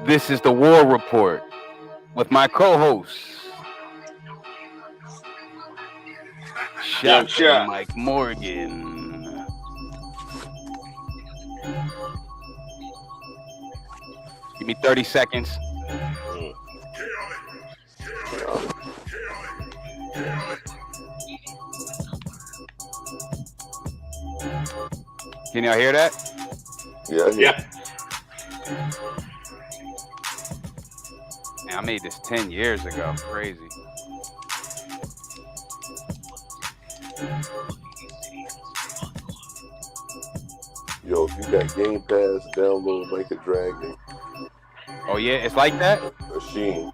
This is the War Report with my co-host, Young Shaka Shaq. Mike Morgan. Give me 30 seconds. Can y'all hear that? Yeah. Man, I made this 10 years ago. Crazy. Yo, if you got Game Pass, download Like a Dragon. Oh yeah, it's like that? Machine.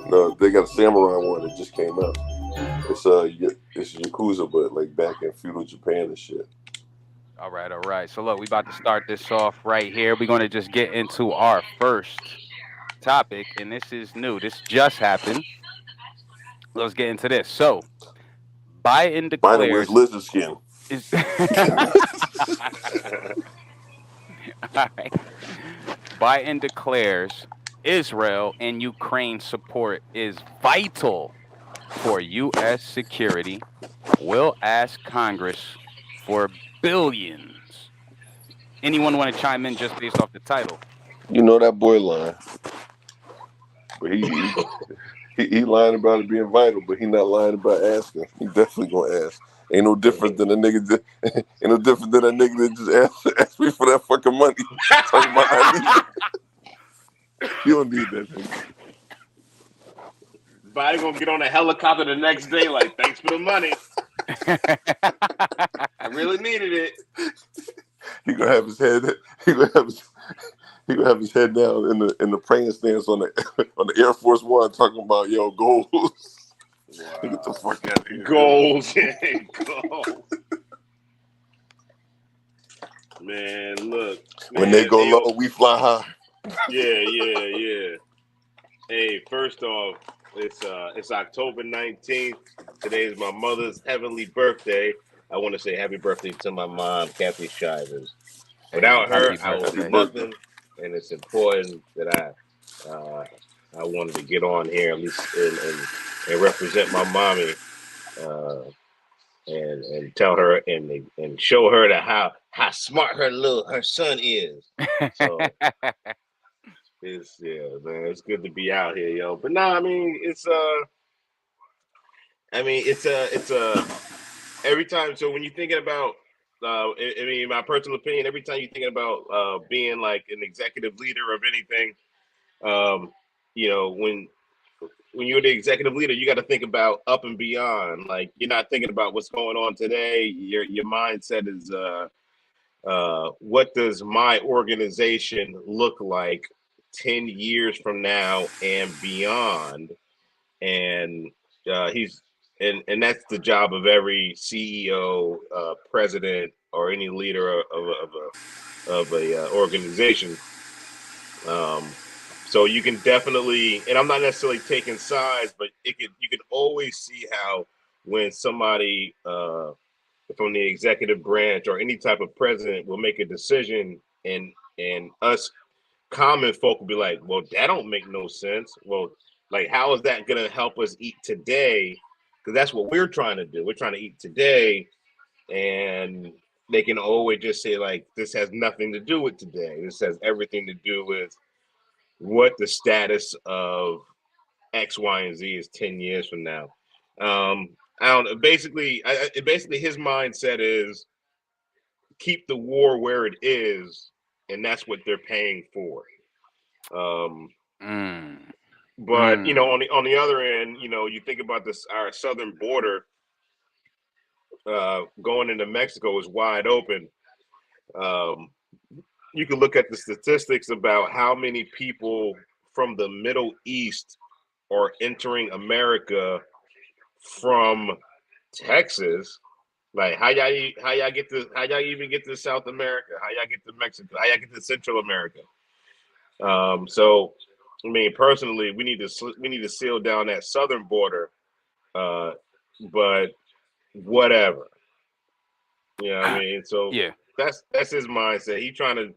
No, they got a samurai one that just came out. It's Yakuza, but like back in feudal Japan and shit. All right. So look, we about to start this off right here. We're going to just get into our first topic, and this is new. This just happened. Let's get into this. So, Biden Biden wears declares lizard skin. All right. Biden declares Israel and Ukraine support is vital for U.S. security. Will ask Congress for billions. Anyone want to chime in just based off the title? You know that boy lying. But he lying about it being vital, but he not lying about asking. He definitely gonna ask. Ain't no different than a nigga that just asked me for that fucking money. Talking about I need it. You don't need that thing. Biden gonna get on a helicopter the next day, like, thanks for the money. I really needed it. He gonna have his head. He gonna have his head down in the praying stance on the Air Force One, talking about goals. Wow. Get the fuck out of here. Goals. Man, look. When they go low, we fly high. Yeah. Hey, first off, it's October 19th. Today is my mother's heavenly birthday. I want to say happy birthday to my mom, Kathy Shivers. Without her, I would be nothing, and it's important that I wanted to get on here at least and represent my mommy, and tell her and show her that how smart her son is. So it's good to be out here, yo. But no, I mean it's every time. So when you're thinking about, my personal opinion, every time you're thinking about being like an executive leader of anything, when you're the executive leader, you got to think about up and beyond. Like, you're not thinking about what's going on today. Your mindset is, what does my organization look like 10 years from now and beyond? And and that's the job of every CEO, president, or any leader of a organization. So you can definitely, and I'm not necessarily taking sides, but you can always see how when somebody from the executive branch or any type of president will make a decision, and us common folk will be like, well, that don't make no sense. Well, like, how is that going to help us eat today? Because that's what we're trying to do. We're trying to eat today, and they can always just say, like, this has nothing to do with today. This has everything to do with what the status of X, Y, and Z is 10 years from now. I don't know. Basically his mindset is keep the war where it is, and that's what they're paying for. But on the other end, you think about this, our southern border going into Mexico is wide open. You can look at the statistics about how many people from the Middle East are entering America from Texas. Like, how y'all even get to South America? How y'all get to Mexico? How y'all get to Central America? So, I mean, personally, we need to seal down that southern border. But whatever. You know what I mean? So Yeah. that's his mindset. He trying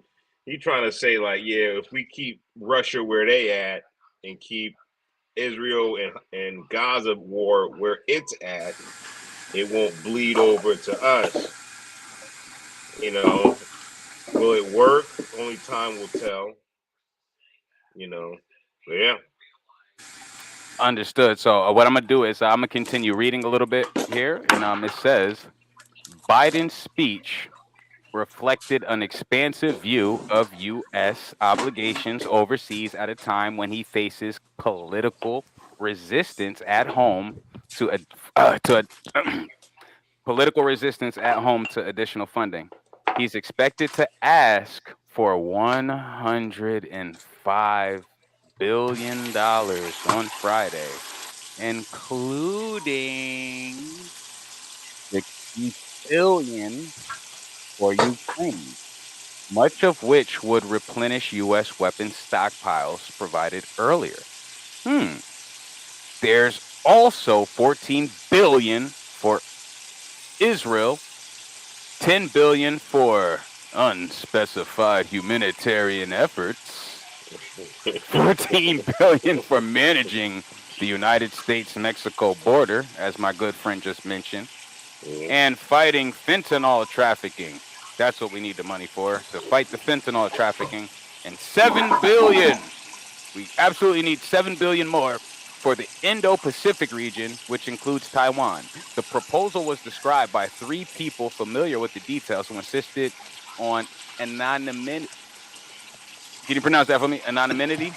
to say like, yeah, if we keep Russia where they at and keep Israel and Gaza war where it's at, it won't bleed over to us. You know, will it work? Only time will tell. You know, but yeah. Understood. So what I'm gonna do is I'm gonna continue reading a little bit here, and it says Biden's speech reflected an expansive view of U.S. obligations overseas at a time when he faces political resistance at home to political resistance at home to additional funding. He's expected to ask for $105 billion on Friday, including 60 billion for Ukraine, much of which would replenish U.S. weapons stockpiles provided earlier. Hmm. There's also 14 billion for Israel, 10 billion for unspecified humanitarian efforts, 14 billion for managing the United States-Mexico border, as my good friend just mentioned, and fighting fentanyl trafficking. That's what we need the money for, to fight the fentanyl trafficking. And 7 billion. We absolutely need 7 billion more for the Indo-Pacific region, which includes Taiwan. The proposal was described by three people familiar with the details who insisted on anonymity. Can you pronounce that for me? Anonymity?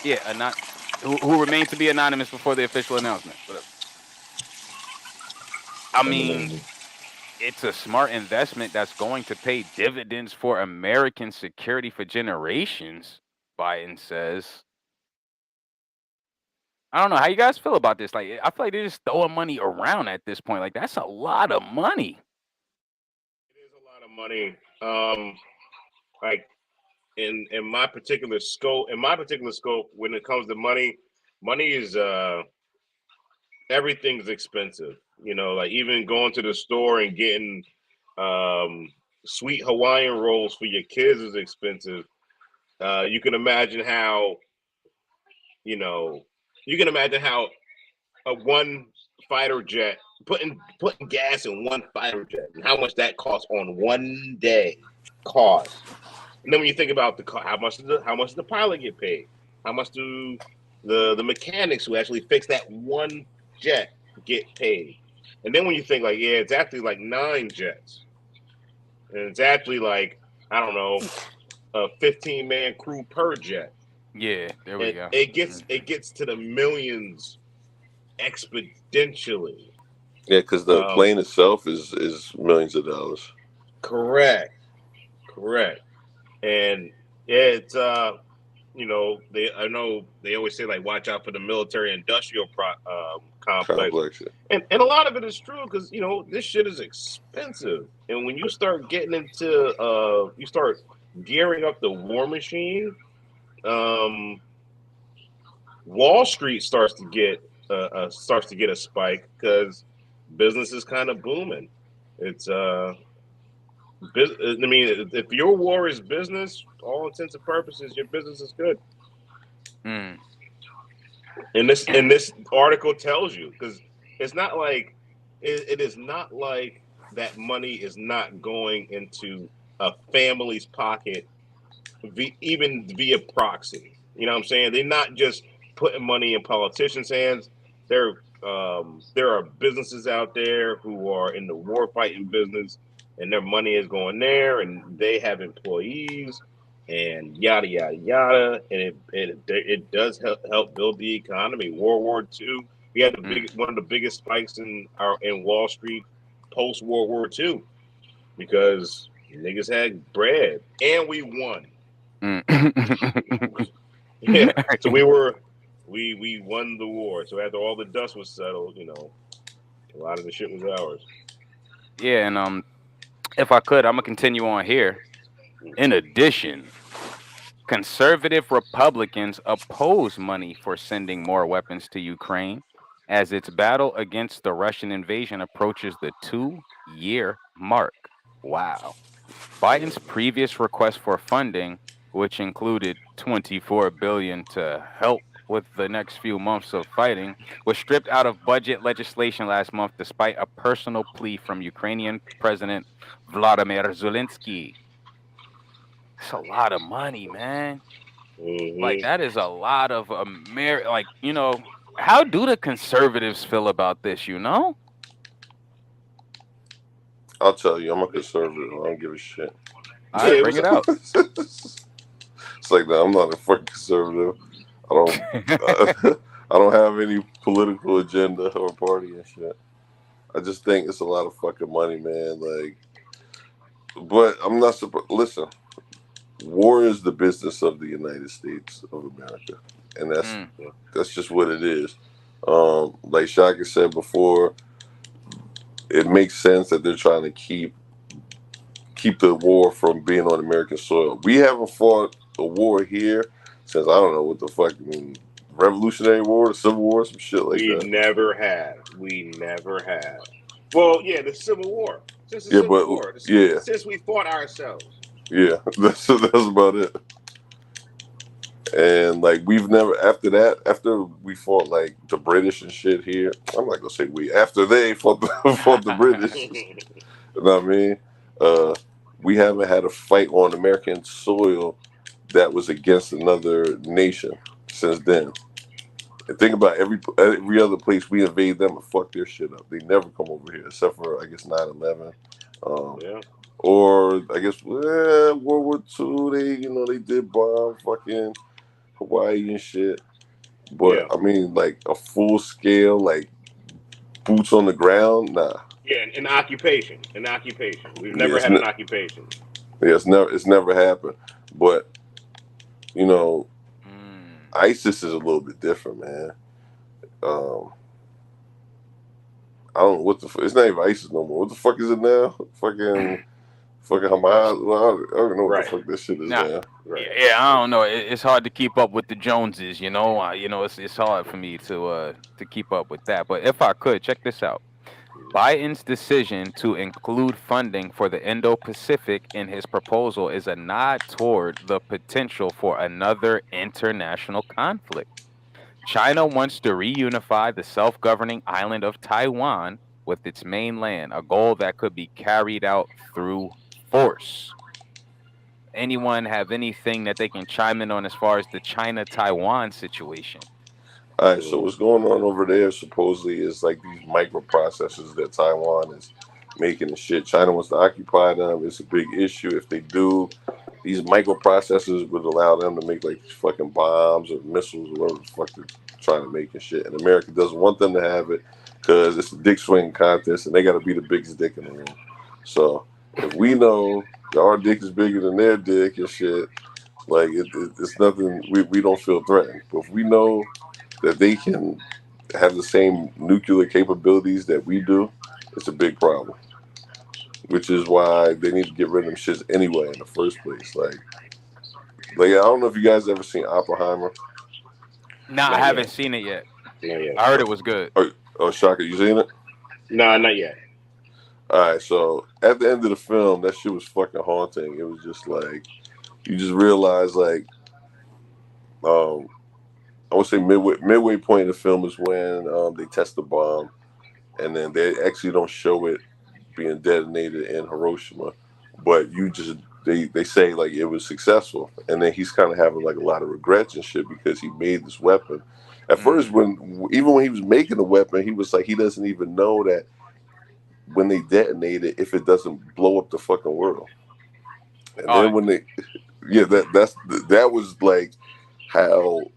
Yeah, who remained to be anonymous before the official announcement. Whatever. I mean, it's a smart investment that's going to pay dividends for American security for generations, Biden says. I don't know how you guys feel about this. Like, I feel like they're just throwing money around at this point. Like, that's a lot of money. It is a lot of money. Like in my particular scope, when it comes to money, money is everything's expensive. You know, like even going to the store and getting um, sweet Hawaiian rolls for your kids is expensive. You can imagine how you know you can imagine how a one fighter jet putting gas in one fighter jet and how much that costs on one day cost. And then when you think about how much does the pilot get paid? How much do the mechanics who actually fix that one jet get paid? And then when you think like, yeah, it's actually like 9 jets, and it's actually like I don't know, a 15-man crew per jet, Yeah, there we and go. it gets to the millions exponentially. Yeah, because the Um, plane itself is millions of dollars. correct, correct, and yeah, it's they I know they always say like watch out for the military industrial complex, Complex. and a lot of it is true because this shit is expensive, and when you start getting into you start gearing up the war machine, um, Wall Street starts to get a spike because business is kind of booming. It's I mean, if your war is business, all intents and purposes, your business is good. Mm. And this article tells you because it's not like it is not like that money is not going into a family's pocket even via proxy. You know what I'm saying? They're not just putting money in politicians' hands. There are businesses out there who are in the war fighting business, and their money is going there, and they have employees, and yada yada yada, and it does help build the economy. World War II, we had Mm. one of the biggest spikes in Wall Street post World War II because niggas had bread, and we won. Mm. Yeah, so we won the war. So after all the dust was settled, a lot of the shit was ours. Yeah, and if I could, I'm gonna continue on here. In addition, conservative Republicans oppose money for sending more weapons to Ukraine as its battle against the Russian invasion approaches the 2-year mark. Wow. Biden's previous request for funding, which included 24 billion to help with the next few months of fighting, was stripped out of budget legislation last month despite a personal plea from Ukrainian President Vladimir Zelensky. That's a lot of money, man. Like Mm-hmm. that is a lot of how do the conservatives feel about this, you know? I'll tell you, I'm a conservative. I don't give a shit. All Yeah, right, it bring was. it out. It's like that. I'm not a fucking conservative. I don't. I don't have any political agenda or party and shit. I just think it's a lot of fucking money, man. Like, but I'm not supposed. Listen, war is the business of the United States of America, and Mm, that's just what it is. Like Shaka said before, it makes sense that they're trying to keep the war from being on American soil. We haven't fought a war here since I don't know what the fucking Revolutionary War, the Civil War, some shit like We that. never have. We never have. Well, yeah, the Civil War. Since the Yeah, Civil but War, yeah, since we fought ourselves. yeah, that's about it. And like we've never after that, after we fought like the British and shit here. I'm not gonna say we. After they fought fought the British, you know what I mean? Uh, we haven't had a fight on American soil that was against another nation since then. And think about every other place we invade them and fuck their shit up. They never come over here except for I guess 9/11, Yeah, or I guess World War II. They did bomb fucking Hawaii and shit. But yeah, I mean like a full scale like boots on the ground, nah. yeah. An occupation, an occupation. We've Yeah, never had an occupation. it's never happened. But you know, mm. ISIS is a little bit different, man. Um, I don't know what it's not even ISIS no more. What the fuck is it now? Fucking Hamas. Well, I don't know what the Right, fuck this shit is Now, now. right. yeah, I don't know. It's hard to keep up with the Joneses, you know. It's hard for me to keep up with that. But if I could, check this out. Biden's decision to include funding for the Indo-Pacific in his proposal is a nod toward the potential for another international conflict. China wants to reunify the self-governing island of Taiwan with its mainland, a goal that could be carried out through force. Anyone have anything that they can chime in on as far as the China Taiwan situation? All right, so Mm, what's going on over there supposedly is like these microprocessors that Taiwan is making and shit. China wants to occupy them. It's a big issue. If they do, these microprocessors would allow them to make like fucking bombs or missiles or whatever the fuck they're trying to make and shit. And America doesn't want them to have it because it's a dick swinging contest and they got to be the biggest dick in the room. So if we know that our dick is bigger than their dick and shit, like it's nothing. We don't feel threatened. But if we know that they can have the same nuclear capabilities that we do, it's a big problem. Which is why they need to get rid of them shits anyway in the first place. Like I don't know if you guys ever seen Oppenheimer. Nah, I not haven't yet. seen it yet. Not yet. I heard it was good. Oh, Shaka, you seen it? No, not yet. All right, so at the end of the film, that shit was fucking haunting. It was just like you just realize like um, I would say midway point in the film is when they test the bomb, and then they actually don't show it being detonated in Hiroshima, but they say like it was successful, and then he's kind of having like a lot of regrets and shit because he made this weapon. At first, Mm, when he was making the weapon, he was like he doesn't even know that when they detonate it, if it doesn't blow up the fucking world. And all then right. when they, yeah, that was like how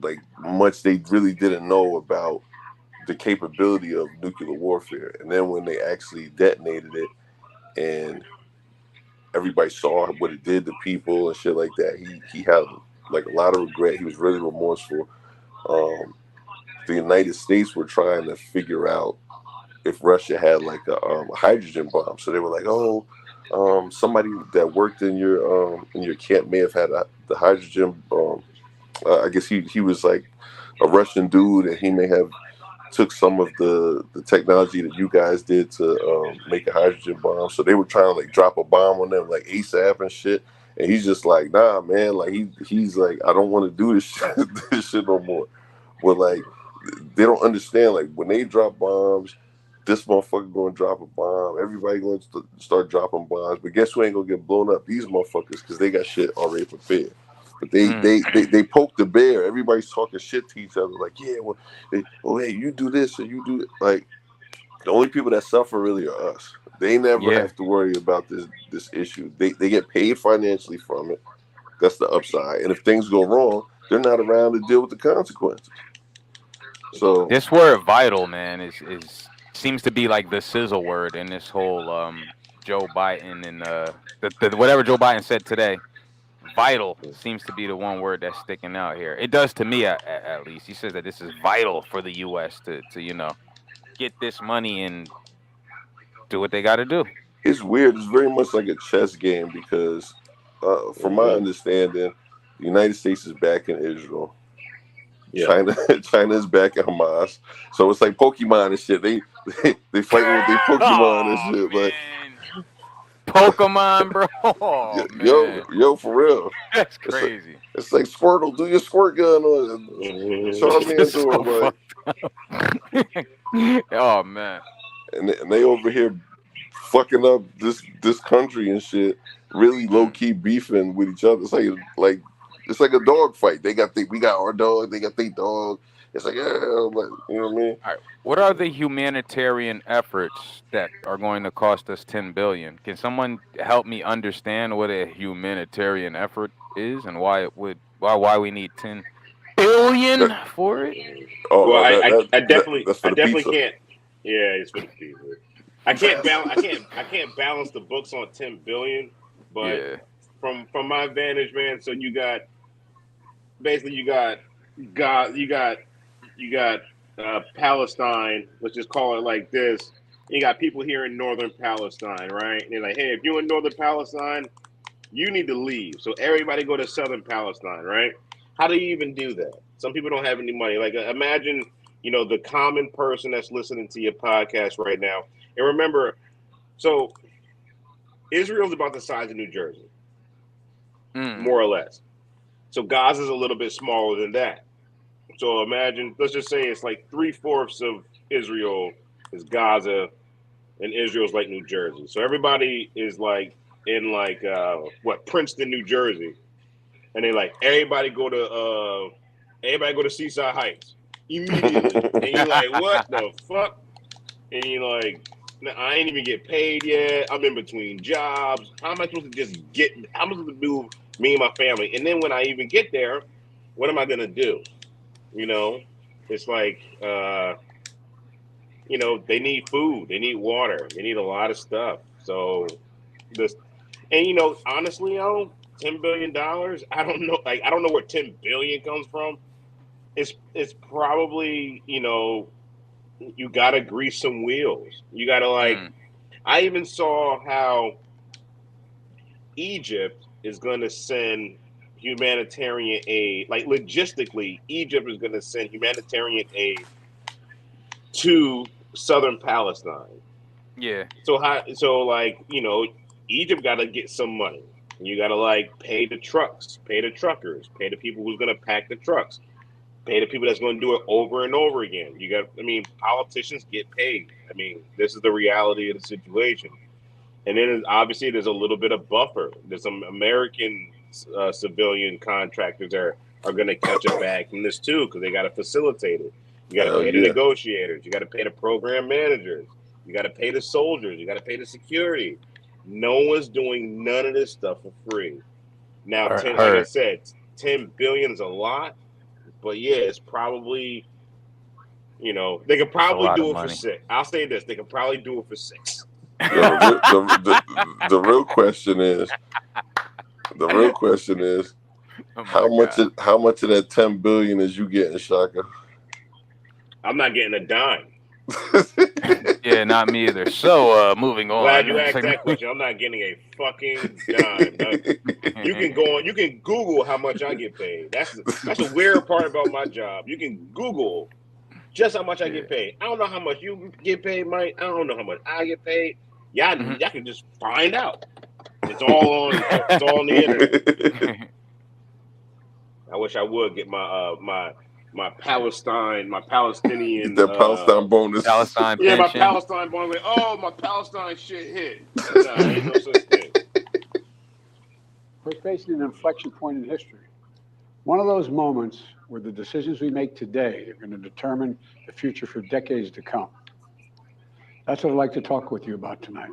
like much they really didn't know about the capability of nuclear warfare. And then when they actually detonated it and everybody saw what it did to people and shit like that, he had like a lot of regret. He was really remorseful. Um, the United States were trying to figure out if Russia had like a hydrogen bomb. So they were like, oh, somebody that worked in your camp may have had the hydrogen. I guess he was like a Russian dude, and he may have took some of the technology that you guys did to make a hydrogen bomb. So they were trying to like drop a bomb on them like ASAP and shit. And he's just like, nah, man. Like he's like, I don't want to do this shit, this shit no more. But like, they don't understand. Like when they drop bombs, this motherfucker going to drop a bomb. Everybody going to start dropping bombs. But guess who ain't gonna get blown up? These motherfuckers, because they got shit already prepared. But they poke the bear. Everybody's talking shit to each other. Like, yeah, well, hey, you do this or you do it. Like, the only people that suffer really are us. They never Yeah. have to worry about this issue. They get paid financially from it. That's the upside. And if things go wrong, they're not around to deal with the consequences. So This word vital, man, is seems to be like the sizzle word in this whole Joe Biden and the whatever Joe Biden said today. Vital seems to be the one word that's sticking out here. It does to me at least. He says that this is vital for the U.S. to get this money and do what they got to do. it's weird. It's very much like a chess game because, from my understanding, the United States is backing Israel. Yeah. China is backing Hamas. So it's like Pokemon and shit. They fighting with their Pokemon and shit. Man. Like Pokemon, bro. Oh man, yo, for real. that's It's like crazy. it's like Squirtle, do your squirt gun on Charmander It's so doing like, fucked. Oh man. and they over here fucking up this country and shit. Really low key beefing with each other. It's like a dog fight. We got our dog. They got their dog. It's like, yeah, like, you know what I mean? All right. What are the humanitarian efforts that are going to cost us 10 billion? Can someone help me understand what a humanitarian effort is and why we need 10 billion That, for it? Well, I that's for the definitely pizza. can't. Yeah, it's for the people. I can't balance the books on 10 billion, but Yeah. from my vantage, man. So you got basically God, you got Palestine. Let's just call it like this. You got people here in northern Palestine, right? And they're like, hey, if you're in northern Palestine, you need to leave. So everybody go to southern Palestine, right? How do you even do that? Some people don't have any money. Like imagine, the common person that's listening to your podcast right now. And remember, so Israel's about the size of New Jersey, more or less. So Gaza's a little bit smaller than that. So imagine, let's just say it's like 3/4 of Israel is Gaza, and Israel's like New Jersey. So everybody is like in like Princeton, New Jersey, and they like everybody go to Seaside Heights immediately, and you're like, what the fuck? And you're like, I ain't even get paid yet. I'm in between jobs. How am I supposed to just get? How am I supposed to do me and my family? And then when I even get there, what am I gonna do? It's like they need food, they need water, they need a lot of stuff. So this, and honestly, $10 billion. I don't know. Like I don't know where 10 billion comes from. It's probably you gotta grease some wheels. You gotta I even saw how Egypt is gonna send humanitarian aid. Like logistically, Egypt is gonna send humanitarian aid to southern Palestine. Yeah. So Egypt got to get some money. You got to pay the trucks, pay the truckers, pay the people who's going to pack the trucks, pay the people that's going to do it over and over again. Politicians get paid. This is the reality of the situation. And then obviously there's a little bit of buffer. There's some American civilian contractors are going to catch a bag from this too because they got to facilitate it. You got to pay the negotiators. You got to pay the program managers. You got to pay the soldiers. You got to pay the security. No one's doing none of this stuff for free. Now, like I said, 10 billion is a lot, but yeah, it's probably, they could probably do it for 6. I'll say this: they could probably do it for 6. The real question is, Oh how much of that 10 billion is you getting, Shaka? I'm not getting a dime. Yeah, not me either. So, moving on. Glad you asked that question. I'm not getting a fucking dime. You can go on. You can Google how much I get paid. That's the weird part about my job. You can Google just how much I Yeah. get paid. I don't know how much you get paid, Mike. I don't know how much I get paid. Mhm. Y'all can just find out. It's all on. It's all on the internet. I wish I would get my Get Palestinian. that Palestine bonus. Palestine Yeah, my pension. Palestine boy. Like, oh, my Palestine shit hit. Nah, ain't no such thing. We're facing an inflection point in history. One of those moments where the decisions we make today are going to determine the future for decades to come. That's what I'd like to talk with you about tonight.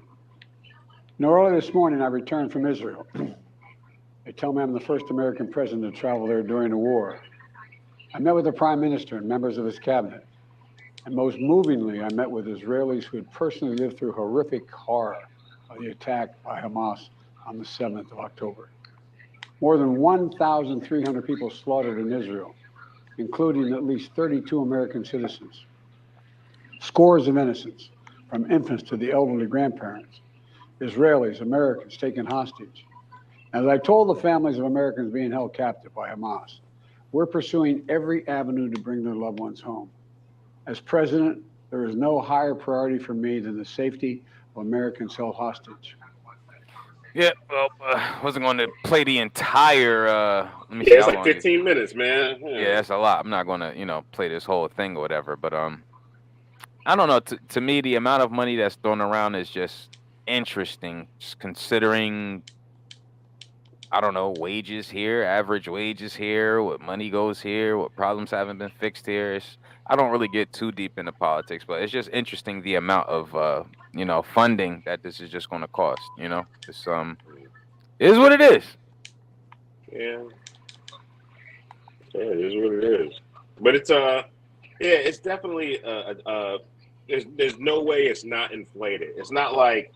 Early this morning, I returned from Israel. They tell me I'm the first American president to travel there during the war. I met with the prime minister and members of his cabinet. And most movingly, I met with Israelis who had personally lived through horrific horror of the attack by Hamas on the 7th of October. More than 1,300 people slaughtered in Israel, including at least 32 American citizens. Scores of innocents, from infants to the elderly grandparents. Israelis, Americans taken hostage. As I told the families of Americans being held captive by Hamas, we're pursuing every avenue to bring their loved ones home. As president, there is no higher priority for me than the safety of Americans held hostage. Yeah, well, wasn't going to play the entire. Let me see Yeah, it's how like long is. 15 minutes, man. Yeah, that's a lot. I'm not going to, play this whole thing or whatever. But I don't know. To me, the amount of money that's thrown around is just interesting, just considering. I don't know, wages here, average wages here, what money goes here, what problems haven't been fixed here. I don't really get too deep into politics, but it's just interesting the amount of funding that this is just going to cost. It's it is what it is. Yeah, yeah, it is what it is. But yeah, it's definitely there's no way it's not inflated. It's not like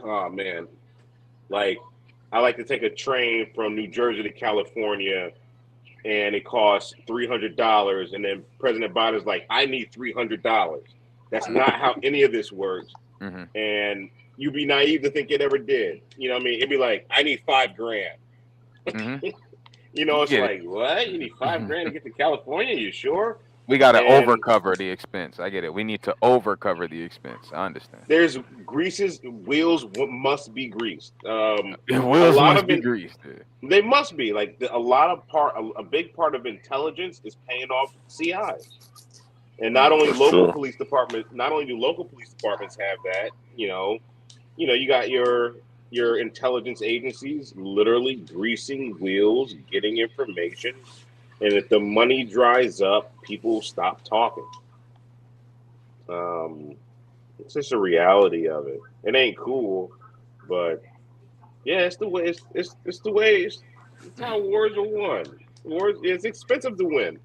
oh man, like I like to take a train from New Jersey to California and it costs $300, and then President Biden's like, I need $300. That's not how any of this works. Hmm. And you'd be naive to think it ever did. You know what I mean? It'd be like, I need 5 grand. Hmm. It's Yeah. like, what? You need 5 grand to get to California? You sure? We got to And overcover the expense. I get it. We need to overcover the expense. I understand. there's wheels must be greased. A Wheels lot must of be it, greased. they must be like a lot of a big part of intelligence is paying off CIs. And not only For local sure. police departments, not only do local police departments have that, you got your intelligence agencies literally greasing wheels, getting information, and if the money dries up, people stop talking. Um, it's just a reality of it. It ain't cool, but yeah, it's the way. It's the way. It's how wars are won. Wars. It's expensive to win.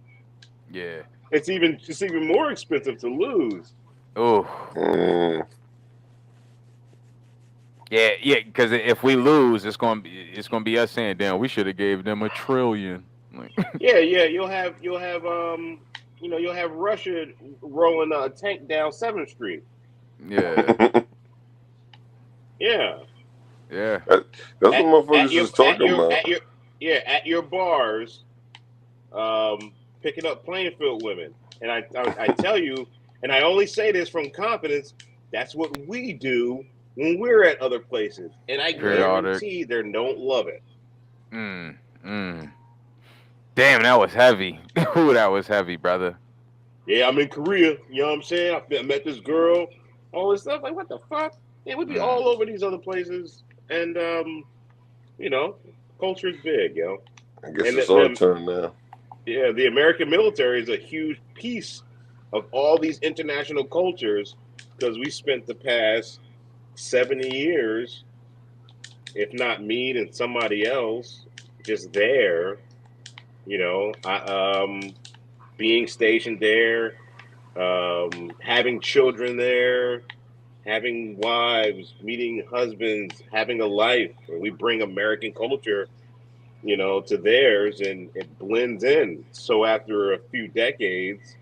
Yeah. It's even more expensive to lose. Oh. Mm. Yeah, yeah. Because if we lose, it's gonna be us saying, "Damn, we should have gave them $1 trillion." Like, Yeah. You'll have Russia rolling a tank down 7th Street. yeah, Yeah, yeah. That's what at motherfuckers is talking about. at your bars, picking up playing field women. And I tell you, and I only say this from confidence. That's what we do when we're at other places, and I Right. Periodic. guarantee they don't love it. Mm, mm. Damn, that was heavy. Ooh, that was heavy, brother. Yeah, I'm in Korea. You know what I'm saying? I met this girl, all this stuff. Like, what the fuck? Yeah, we'd be Mm, all over these other places, and you know, culture is big, I guess and it's our turn now. the American military is a huge piece of all these international cultures because we spent the past 70 years, if not me and somebody else, just there. Being stationed there, having children there, having wives, meeting husbands, having a life. And we bring American culture, to theirs, and it blends in. So after a few decades,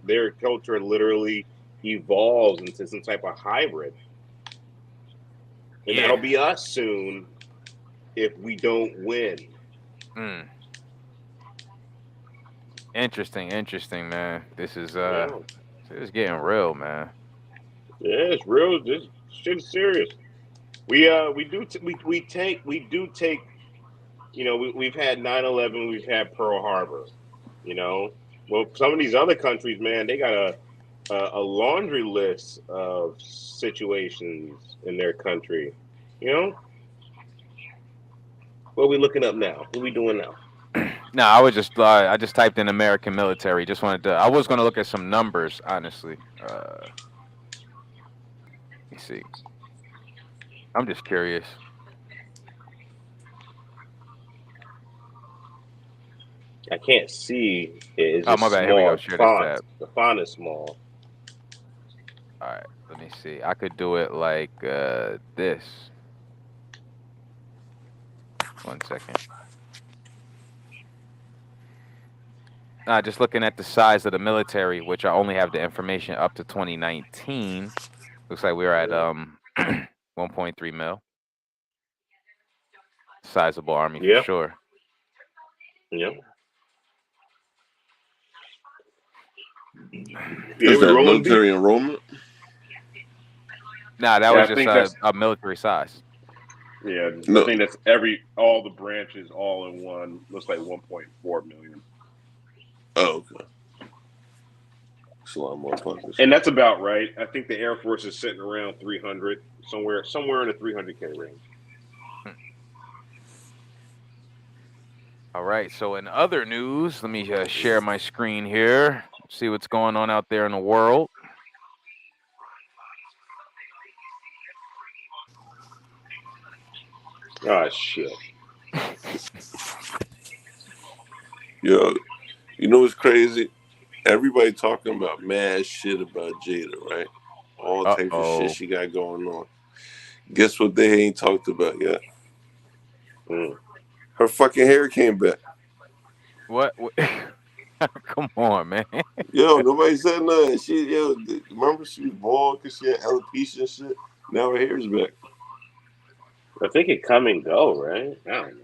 their culture literally evolves into some type of hybrid, and that'll yeah. be us soon if we don't win. Mm. Interesting, man. Yeah, This is getting real, man. yeah, it's real. This shit is serious. We do take. We've had 9/11, we've had Pearl Harbor. You know, well, some of these other countries, man, they got a laundry list of situations in their country. You know, what are we looking up now? What are we doing now? No, I just typed in American military. Just wanted to. I was gonna look at some numbers, honestly. Let me see. I'm just curious. I can't see it. It's Oh, my just bad. Here we go. small Share this font. tab. The font is small. All right. Let me see. I could do it like this. 1 second. Just looking at the size of the military, which I only have the information up to 2019. Looks like we were at Yeah. 1.3 mil. Sizable army for Yeah. sure. Yeah. Yeah. Is We that rolling deep. military enrollment? Nah, that Yeah, was I just think that's a military size. yeah. I No. think that's all the branches all in one. Looks like 1.4 million, Oh, okay. It's a lot more and population. that's about right. I think the Air Force is sitting around 300, somewhere in the 300K range. Hmm. All right. So in other news, let me share my screen here. See what's going on out there in the world. Ah, shit. Yo, you know what's crazy? Everybody talking about mad shit about Jada, right? All types of shit Uh-oh. she got going on. Guess what they ain't talked about yet? Mm. Her fucking hair came back. What? Come on, man. Yo, nobody said nothing. Remember she was bald because she had alopecia and shit. Now her hair's back. I think it come and go, right? I don't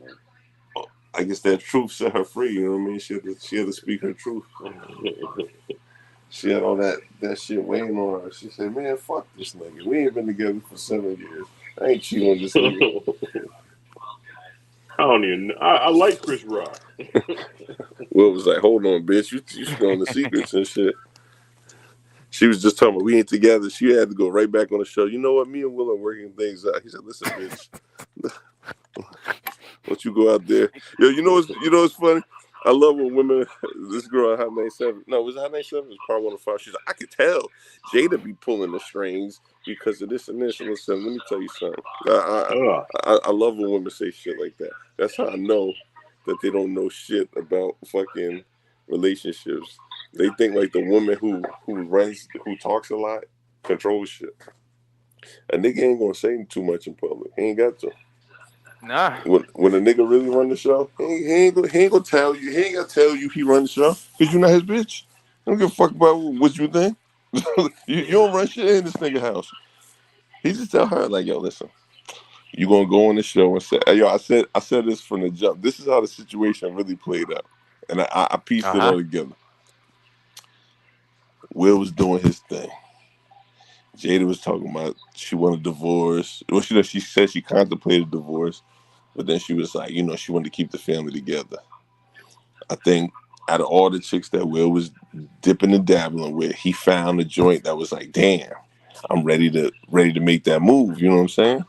I guess that truth set her free. You know what I mean? She had to speak her truth. know. She had all that shit weighing on her. She said, "Man, fuck this nigga. We ain't been together for 7 years. I ain't cheating on this nigga." I don't even. I like Chris Rock. Will was like, "Hold on, bitch. You spilling the secrets and shit." She was just talking about we ain't together. She had to go right back on the show. You know what? Me and Will are working things out. He said, "Listen, bitch, don't you go out there." Yo, what's funny? I love when women. This girl, Hot 97. No, was it Hot 97? It was Part 105. She's like, I could tell Jada be pulling the strings because of this and this. And listen, let me tell you something. Ugh. I love when women say shit like that. That's how I know that they don't know shit about fucking relationships. They think like the woman who talks a lot, controls shit. A nigga ain't gonna say too much in public. He ain't got to. Nah. When a nigga really run the show, he ain't gonna tell you. He ain't gonna tell you he run the show because you're not his bitch. I don't give a fuck about what you think. You don't run shit in this nigga house. He just tell her like, yo, listen, you gonna go on the show and say, hey, yo, I said this from the jump. This is how the situation really played out, and I pieced it Uh-huh. all together. Will was doing his thing. Jada was talking about she wanted a divorce. Well, she said she contemplated divorce, but then she was like, she wanted to keep the family together. I think out of all the chicks that Will was dipping and dabbling with, he found a joint that was like, damn, I'm ready to make that move. You know what I'm saying?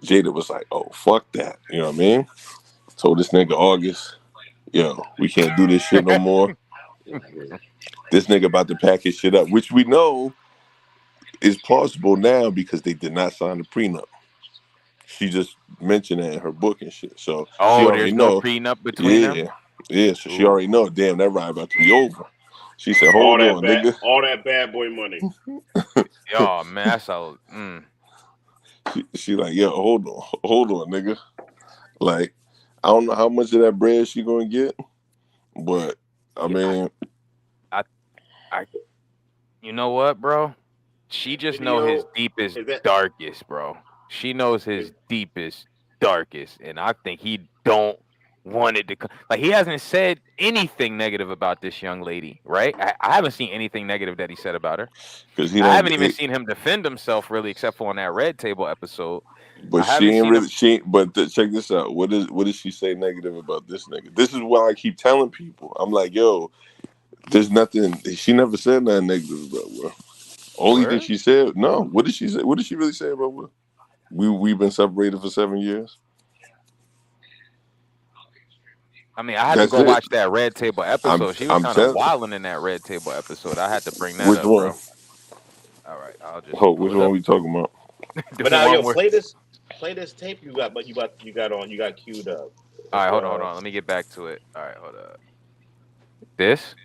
Jada was like, oh fuck that. You know what I mean? Told this nigga August, yo, we can't do this shit no more. This nigga about to pack his shit up, which we know is plausible now because they did not sign the prenup. She just mentioned that in her book and shit. So she Oh, already there's no know. prenup between them? Yeah. Yeah. So she Ooh. already know, damn, that ride about to be over. She said, All hold that on, bad, nigga. all that bad boy money. Oh, man, that's all. She like, yo, hold on, nigga. Like, I don't know how much of that bread she gonna get, but I Yeah, mean, I, I, you know what, bro? She just know his Video deepest, is that? darkest, bro. She knows his deepest, darkest, and I think he don't wanted to like he hasn't said anything negative about this young lady, right? I haven't seen anything negative that he said about her. because he I don't. haven't even seen him defend himself really, except for on that Red Table episode. But I she haven't ain't seen him. really. Check this out. What does she say negative about this nigga? This is why I keep telling people. I'm like, yo, there's nothing. She never said nothing negative about Will. Only thing Word? she said, no. What did she say? What did she really say about Will? We've been separated for 7 years. I mean, I had to That's go it. watch that Red Table I'm episode. She was I'm kind of telling. wilding in that Red Table episode. I had to bring that Which up, one? bro. All right, I'll just Oh, pull which it one up. we talking about? The But now, one yo, where. play this tape you got, but you got on, you got queued up. All It's right, hold on. Let me get back to it. All right, hold up. This?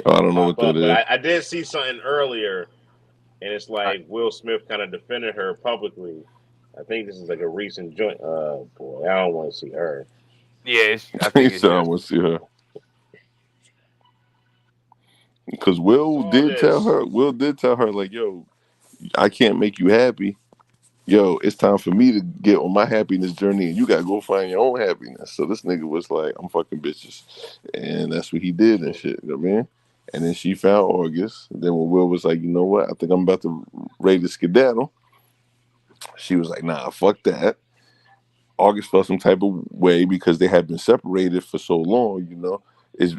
I don't know Oh, what's I gonna don't know what pop that up, but is. I did see something earlier, and it's All right. like Will Smith kind of defended her publicly. I think this is like a recent joint. Boy, I don't want to see her. Yeah, I He think it's said I just. want to see her because It's Will all did tell this. her. Will did tell her like, yo, I can't make you happy. Yo, it's time for me to get on my happiness journey, and you gotta go find your own happiness. So this nigga was like, I'm fucking bitches, and that's what he did and shit. You know what I mean? And then she found August. And then when Will was like, you know what? I think I'm about to ready to skedaddle. She was like, nah, fuck that. August felt some type of way because they had been separated for so long. You know,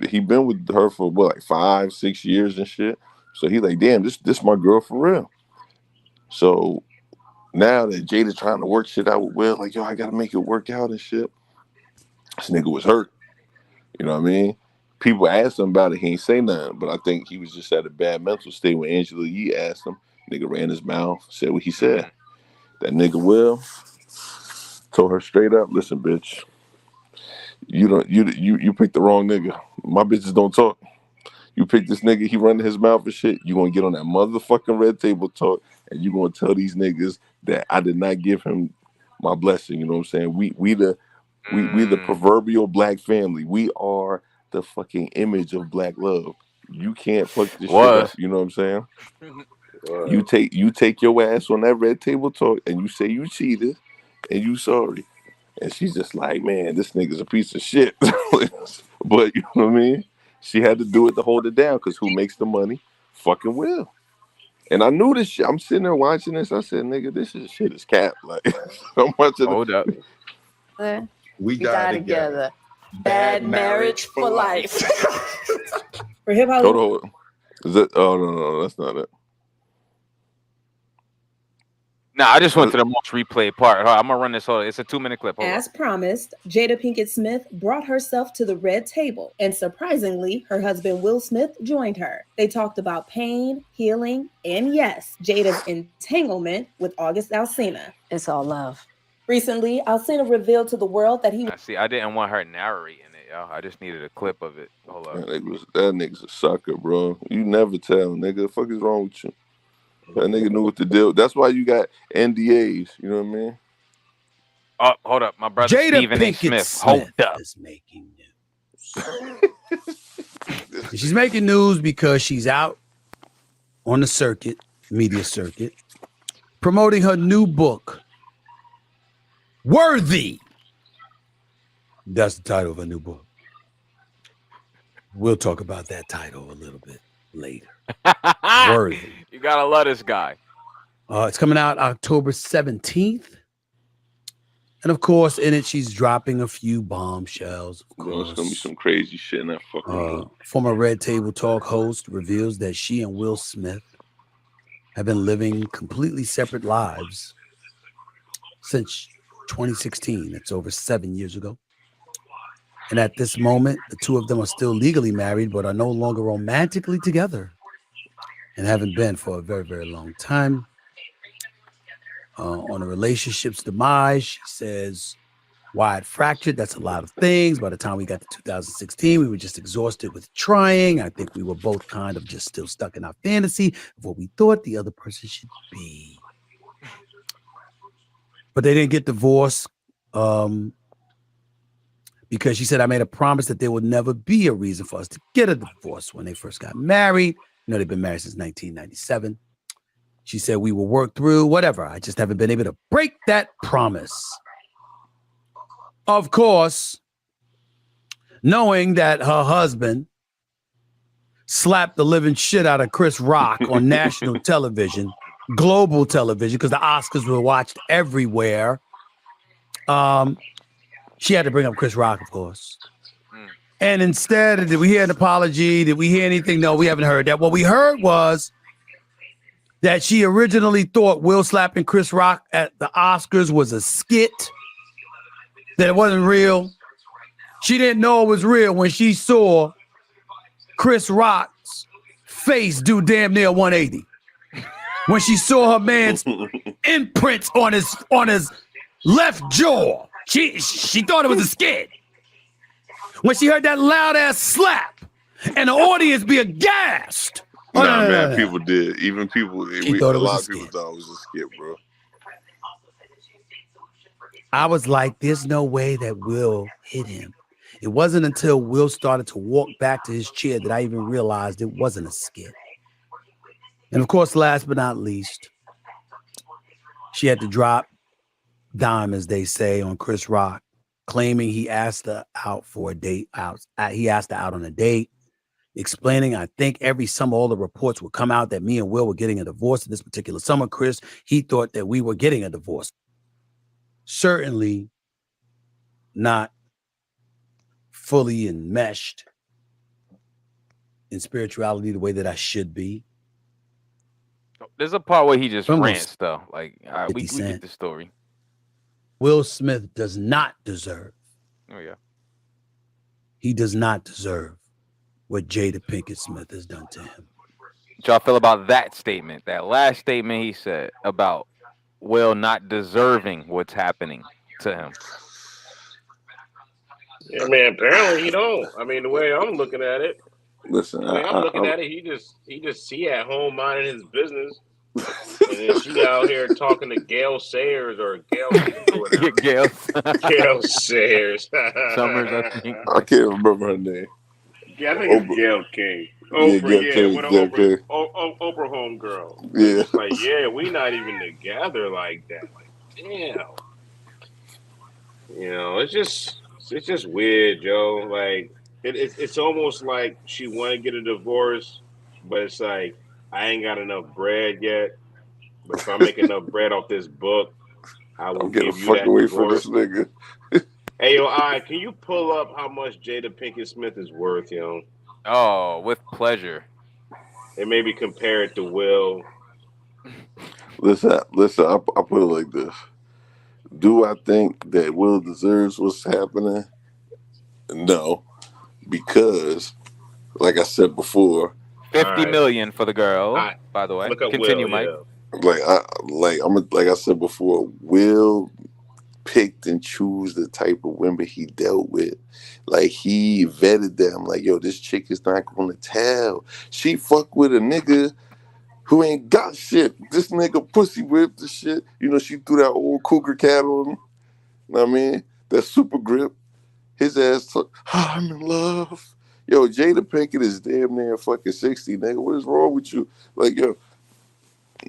he been with her for what, like 5, 6 years and shit. So he like, damn, this my girl for real. So now that Jada trying to work shit out with Will, like, yo, I gotta make it work out and shit. This nigga was hurt. You know what I mean? People asked him about it. He ain't say nothing, but I think he was just at a bad mental state when Angela Yee asked him. Nigga ran his mouth, said what he said. Mhm. That nigga Will told her straight up, listen, bitch, you picked the wrong nigga. My bitches don't talk. You pick this nigga, he running his mouth and shit. You gonna get on that motherfucking Red Table Talk, and you gonna tell these niggas that I did not give him my blessing. You know what I'm saying? We the Mm, proverbial black family. We are the fucking image of black love. You can't fuck this shit up. was. You know what I'm saying? Word. You take your ass on that Red Table Talk, and you say you cheated, and you sorry. And she's just like, man, this nigga's a piece of shit. But you know what I mean? She had to do it to hold it down because who makes the money? Fucking Will. And I knew this shit. I'm sitting there watching this. I said, nigga, shit is cap. Like, I'm watching Hold up. We die together. Bad marriage for life. For hip Hold Hollywood. on. Is that? Oh, no, that's not it. Nah, I just went to the most replayed part. Hold on, I'm gonna run this whole. It's a 2-minute clip. Hold As promised, Jada Pinkett Smith brought herself to the red table, and surprisingly, her husband Will Smith joined her. They talked about pain, healing, and yes, Jada's entanglement with August Alsina. It's all love. Recently, Alsina revealed to the world that he up. See, I didn't want her narrating it, y'all. I just needed a clip of it. Hold up. That nigga's a sucker, bro. You never tell, nigga. The fuck is wrong with you? That nigga knew what to do. That's why you got NDAs. You know what I mean? Oh, hold up. My brother Jada Stephen A. Pinkett Smith. Smith Hold up. is making news. She's making news because she's out on the circuit, media circuit, promoting her new book, Worthy. That's the title of her new book. We'll talk about that title a little bit later. Worthy. You gotta love this guy. It's coming out October 17th. And of course, in it, she's dropping a few bombshells. Of Bro, it's gonna be course, some crazy shit in that fucking book. former Red Table Talk host reveals that she and Will Smith have been living completely separate lives since 2016. That's over 7 years ago. And at this moment, the two of them are still legally married, but are no longer romantically together and haven't been for a very, very long time. On a relationship's demise, she says, why it fractured, that's a lot of things. By the time we got to 2016, we were just exhausted with trying. I think we were both kind of just still stuck in our fantasy of what we thought the other person should be. But they didn't get divorced because she said, I made a promise that there would never be a reason for us to get a divorce when they first got married. You know, they've been married since 1997. She said, we will work through whatever. I just haven't been able to break that promise. of course, knowing that her husband slapped the living shit out of Chris Rock on national television, global television, because the Oscars were watched everywhere. She had to bring up Chris Rock, of course. And instead, did we hear an apology? Did we hear anything? No, we haven't heard that. What we heard was that she originally thought Will slapping Chris Rock at the Oscars was a skit, that it wasn't real. She didn't know it was real when she saw Chris Rock's face do damn near 180. When she saw her man's imprints on his left jaw, she thought it was a skit. When she heard that loud ass slap and the audience be aghast. Man, people did. Even people, a lot of people skit. thought it was a skit, bro. I was like, there's no way that Will hit him. It wasn't until Will started to walk back to his chair that I even realized it wasn't a skit. And of course, last but not least, she had to drop dime, as they say, on Chris Rock, claiming he asked her out for a date. He asked her out on a date, explaining, I think every summer all the reports would come out that me and Will were getting a divorce. This particular summer, Chris, he thought that we were getting a divorce. Certainly not fully enmeshed in spirituality the way that I should be. There's a part where he just rants, though. Like, we get the story. Will Smith does not deserve. Oh, yeah. He does not deserve what Jada Pinkett Smith has done to him. What y'all feel about that statement? That last statement he said about Will not deserving what's happening to him. Yeah, man. Apparently he don't. I mean, the way I'm looking at it. Listen, I'm looking at it. He just at home minding his business, and then she out here talking to Gail Sayers or Gail Sayers. Summers, I think. I can't remember her name. Yeah, I think it's Gail King. Oprah, Oprah homegirl. Yeah. It's like, yeah, we not even together like that. Like, damn. You know, it's just weird, Joe. Like, it's almost like she want to get a divorce, but it's like, I ain't got enough bread yet. But if I make enough bread off this book, I will give you that away divorce. from this nigga. Hey, yo, can you pull up how much Jada Pinkett Smith is worth, yo? Oh, with pleasure. And maybe compare it to Will. Listen, I put it like this. Do I think that Will deserves what's happening? No. Because, like I said before, 50 million for the girl, by the way. Continue, Will, Mike. Yeah. Like I said before, Will picked and choose the type of women he dealt with. Like, he vetted them. Like, yo, this chick is not gonna tell. She fuck with a nigga who ain't got shit. This nigga pussy whipped the shit. You know, she threw that old cougar cat on him. You know what I mean? That super grip. His ass I'm in love. Yo, Jada Pinkett is damn near fucking 60, nigga. What is wrong with you? Like, yo,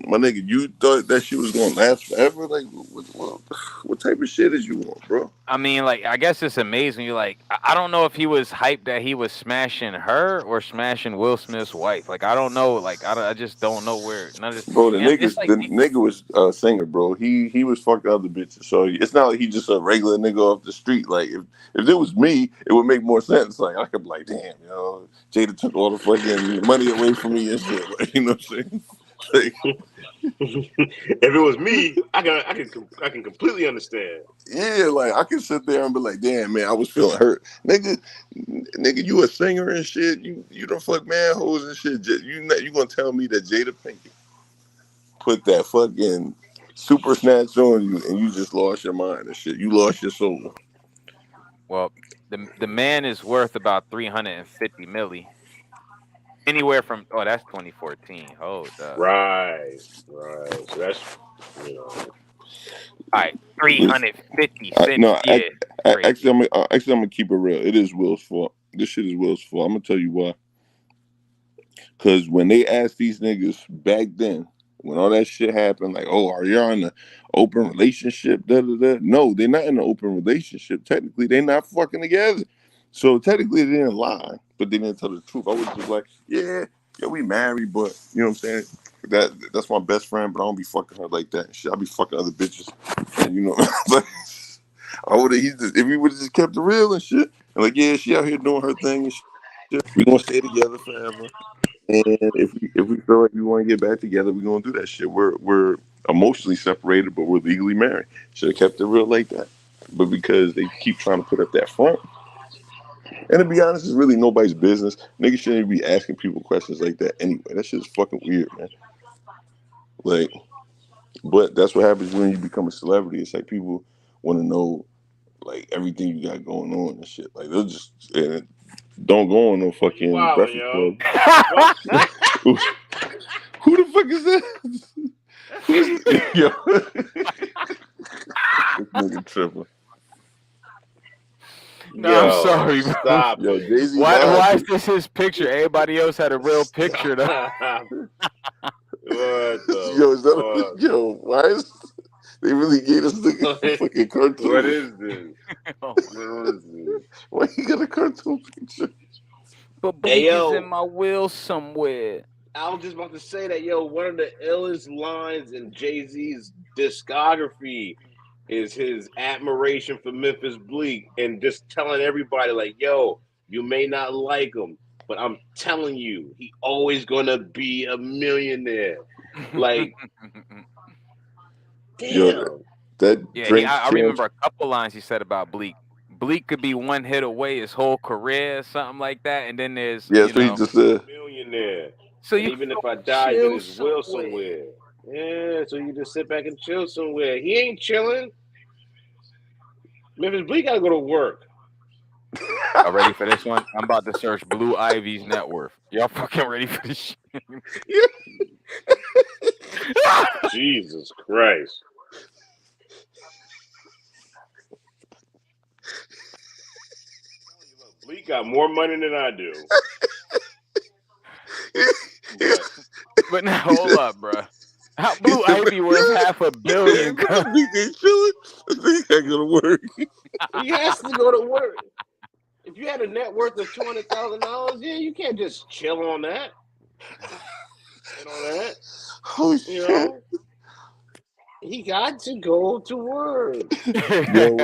my nigga, you thought that shit was gonna last forever? Like, what type of shit is you want, bro? I mean, like, I guess it's amazing. You're like, I don't know if he was hyped that he was smashing her or smashing Will Smith's wife. Like, I don't know. Like, I just don't know where none of this. Bro, the nigga was a singer, bro. He was fucked other bitches. So it's not like he just a regular nigga off the street. Like, if it was me, it would make more sense. Like, I could be like, damn, you know, Jada took all the fucking money away from me and shit. Like, you know what I'm saying? Like, if it was me, I can completely understand. Yeah, like, I can sit there and be like, damn, man, I was feeling hurt. Nigga, you a singer and shit. You done fuck manhoes and shit. You gonna tell me that Jada Pinkett put that fucking super snatch on you and you just lost your mind and shit. You lost your soul. Well, the man is worth about 350 milli. Anywhere from that's 2014. Hold up. Right. So that's, you know. All right, 350 cents. No, actually, I'm gonna keep it real. It is Will's fault. This shit is Will's fault. I'm gonna tell you why. Because when they asked these niggas back then, when all that shit happened, like, oh, are you in an open relationship? Da, da, da. No, they're not in an open relationship. Technically, they're not fucking together. So technically, they didn't lie, but they didn't tell the truth. I was just like, yeah, we married, but you know what I'm saying? That's my best friend, but I don't be fucking her like that and shit. I be fucking other bitches, and you know, like, if we would have just kept it real and shit, and like, yeah, she out here doing her thing and shit. We gonna stay together forever. And if we feel like we want to get back together, we're gonna do that shit. We're emotionally separated, but we're legally married. Should have kept it real like that. But because they keep trying to put up that front, and to be honest, it's really nobody's business. Niggas shouldn't be asking people questions like that anyway. That shit is fucking weird, man. Like, but that's what happens when you become a celebrity. It's like people want to know like everything you got going on and shit. Like they'll just don't go on no fucking Breakfast Club. Who the fuck is that? Yo, this nigga tripping. No, I'm sorry, bro. Stop. Yo, Jay-Z Why is this his picture? Everybody else had a real picture though. What the yo, is that yo, why is they really gave us the fucking cartoon? What is this? What is this? Why you got a cartoon picture? But Bleak is in my will somewhere. I was just about to say that, yo, one of the illest lines in Jay-Z's discography is his admiration for Memphis Bleak and just telling everybody, like, yo, you may not like him, but I'm telling you, he always gonna be a millionaire. Like, damn. Yo, that I remember a couple lines he said about Bleak. Bleak could be one hit away his whole career, something like that. And then there's he just said millionaire. So and even if I died in his will somewhere. Yeah, so you just sit back and chill somewhere. He ain't chilling. Memphis Bleak gotta go to work. Y'all ready for this one? I'm about to search Blue Ivy's net worth. Y'all fucking ready for this shit? Jesus Christ. Bleak got more money than I do. But now hold up, bro. How Blue Ivy worth $500 million? They chilling. They gotta go to work. He has to go to work. If you had a net worth of $200,000, yeah, you can't just chill on that. Oh shit! You know? He got to go to work. Yo,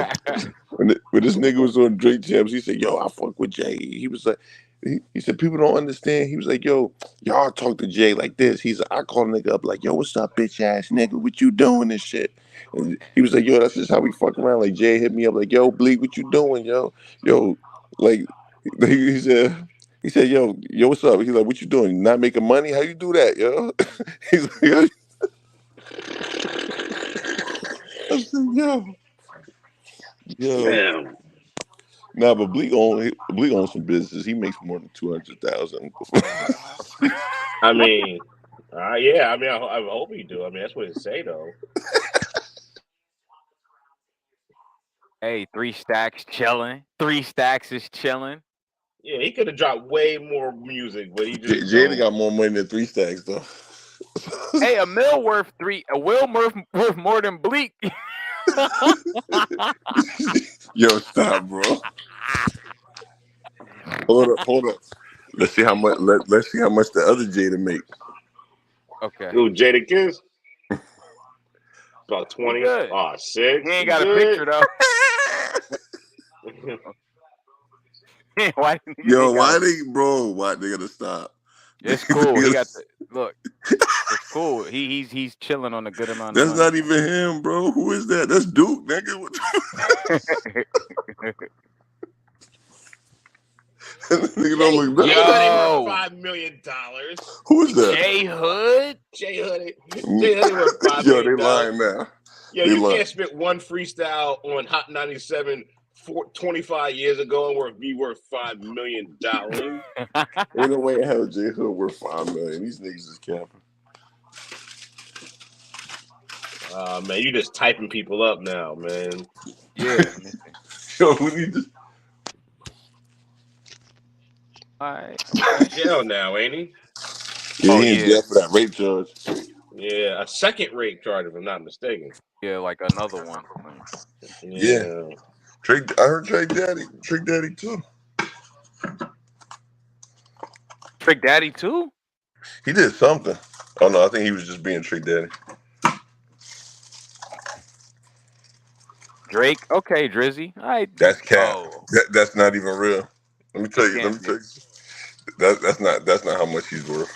when this nigga was on Drake Champs, he said, "Yo, I fuck with Jay." He was like, he said, "People don't understand." He was like, "Yo, y'all talk to Jay like this." He's like, I call a nigga up like, "Yo, what's up, bitch ass nigga? What you doing and shit?" And he was like, "Yo, that's just how we fuck around." Like Jay hit me up like, "Yo, Bleak, what you doing, yo, like." He said, yo, what's up? He's like, "What you doing? Not making money? How you do that, yo?" He's like, yo. I said, yo. Damn. Nah, but Bleak owns some business. He makes more than 200,000. I mean, yeah. I mean, I hope he do. I mean, that's what it say though. Hey, 3 Stacks chilling. 3 Stacks is chilling. Yeah, he could have dropped way more music, but he just Jada got more money than 3 Stacks though. Hey, a will worth more than Bleak. Yo, stop, bro. Hold up. Let's see how much. Let's see how much the other Jada make. Okay. Ooh, Jada Kiss. About 20. Oh, 6. He ain't got a picture though. Why they gotta stop? It's cool. He got look. It's cool. He's chilling on a good amount of money. That's not even him, bro. Who is that? That's Duke, nigga. Nigga don't look Jay Hood worth $5 million. Who is that? Jay Hood? Jay Hood worth $5 million. Yo, they lying now. Yo, you can't spit one freestyle on Hot 97 25 years ago and be worth $5 million. Ain't no way in hell Jay Hood worth $5 million. These niggas is capping. Man, you just typing people up now, man. Yeah. Yo, we need to. All right. Jail now, ain't he? Yeah, he in jail for that rape charge. Yeah, a second rape charge, if I'm not mistaken. Yeah, like another one. Yeah. I heard Trick Daddy too. Trick Daddy too? He did something. Oh no, I think he was just being Trick Daddy. Drake? Okay, Drizzy. That's cap. Oh, That's not even real. Let me tell it you. can't be. That's not how much he's worth.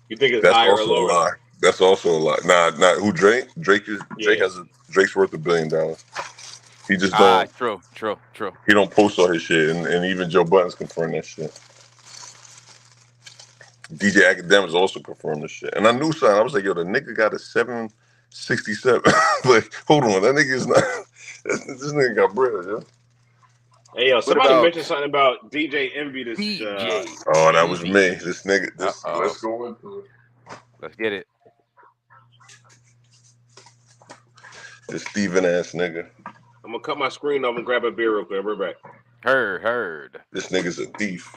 You think it's That's higher or also a lower? lie. That's also a lie. Nah, not who Drake. Yeah. Drake's worth $1 billion. He just don't. True. He don't post all his shit, and even Joe Budden's confirmed that shit. DJ Academics also confirmed this shit. And I knew something. I was like, yo, the nigga got a 767. Like, hold on, that nigga is not. This nigga got bread, yo. Hey, yo, What somebody about mentioned something about DJ Envy. This. DJ? Oh, that was me. This nigga. Uh-oh. Let's go into it. Let's get it. This Steven ass nigga. I'm gonna cut my screen off and grab a beer real quick. We're back. Heard. This nigga's a thief.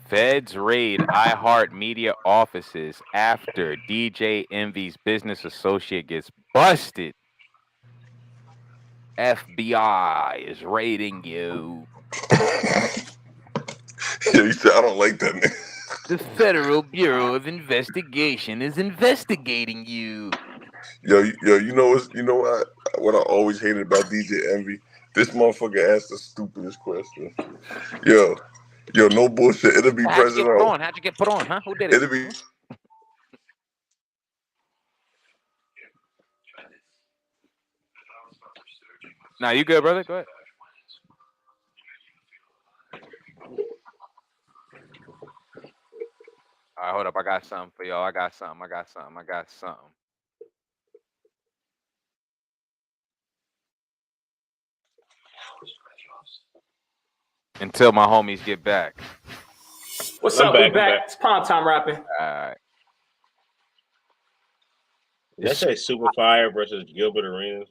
Feds raid iHeartMedia offices after DJ Envy's business associate gets busted. FBI is raiding you. Yeah, he said, I don't like that nigga. The Federal Bureau of Investigation is investigating you. Yo, you know what I always hated about DJ Envy? This motherfucker asked the stupidest question. Yo, no bullshit. It'll be How'd you get president. put on? How'd you get put on, huh? Who did it? It'll be. Nah, you good, brother? Go ahead. All right, hold up. I got something for y'all. I got something. Until my homies get back. What's I'm up? back, We I'm back. back. It's prime time rapping. All right. Did I say Super Fire versus Gilbert Arenas?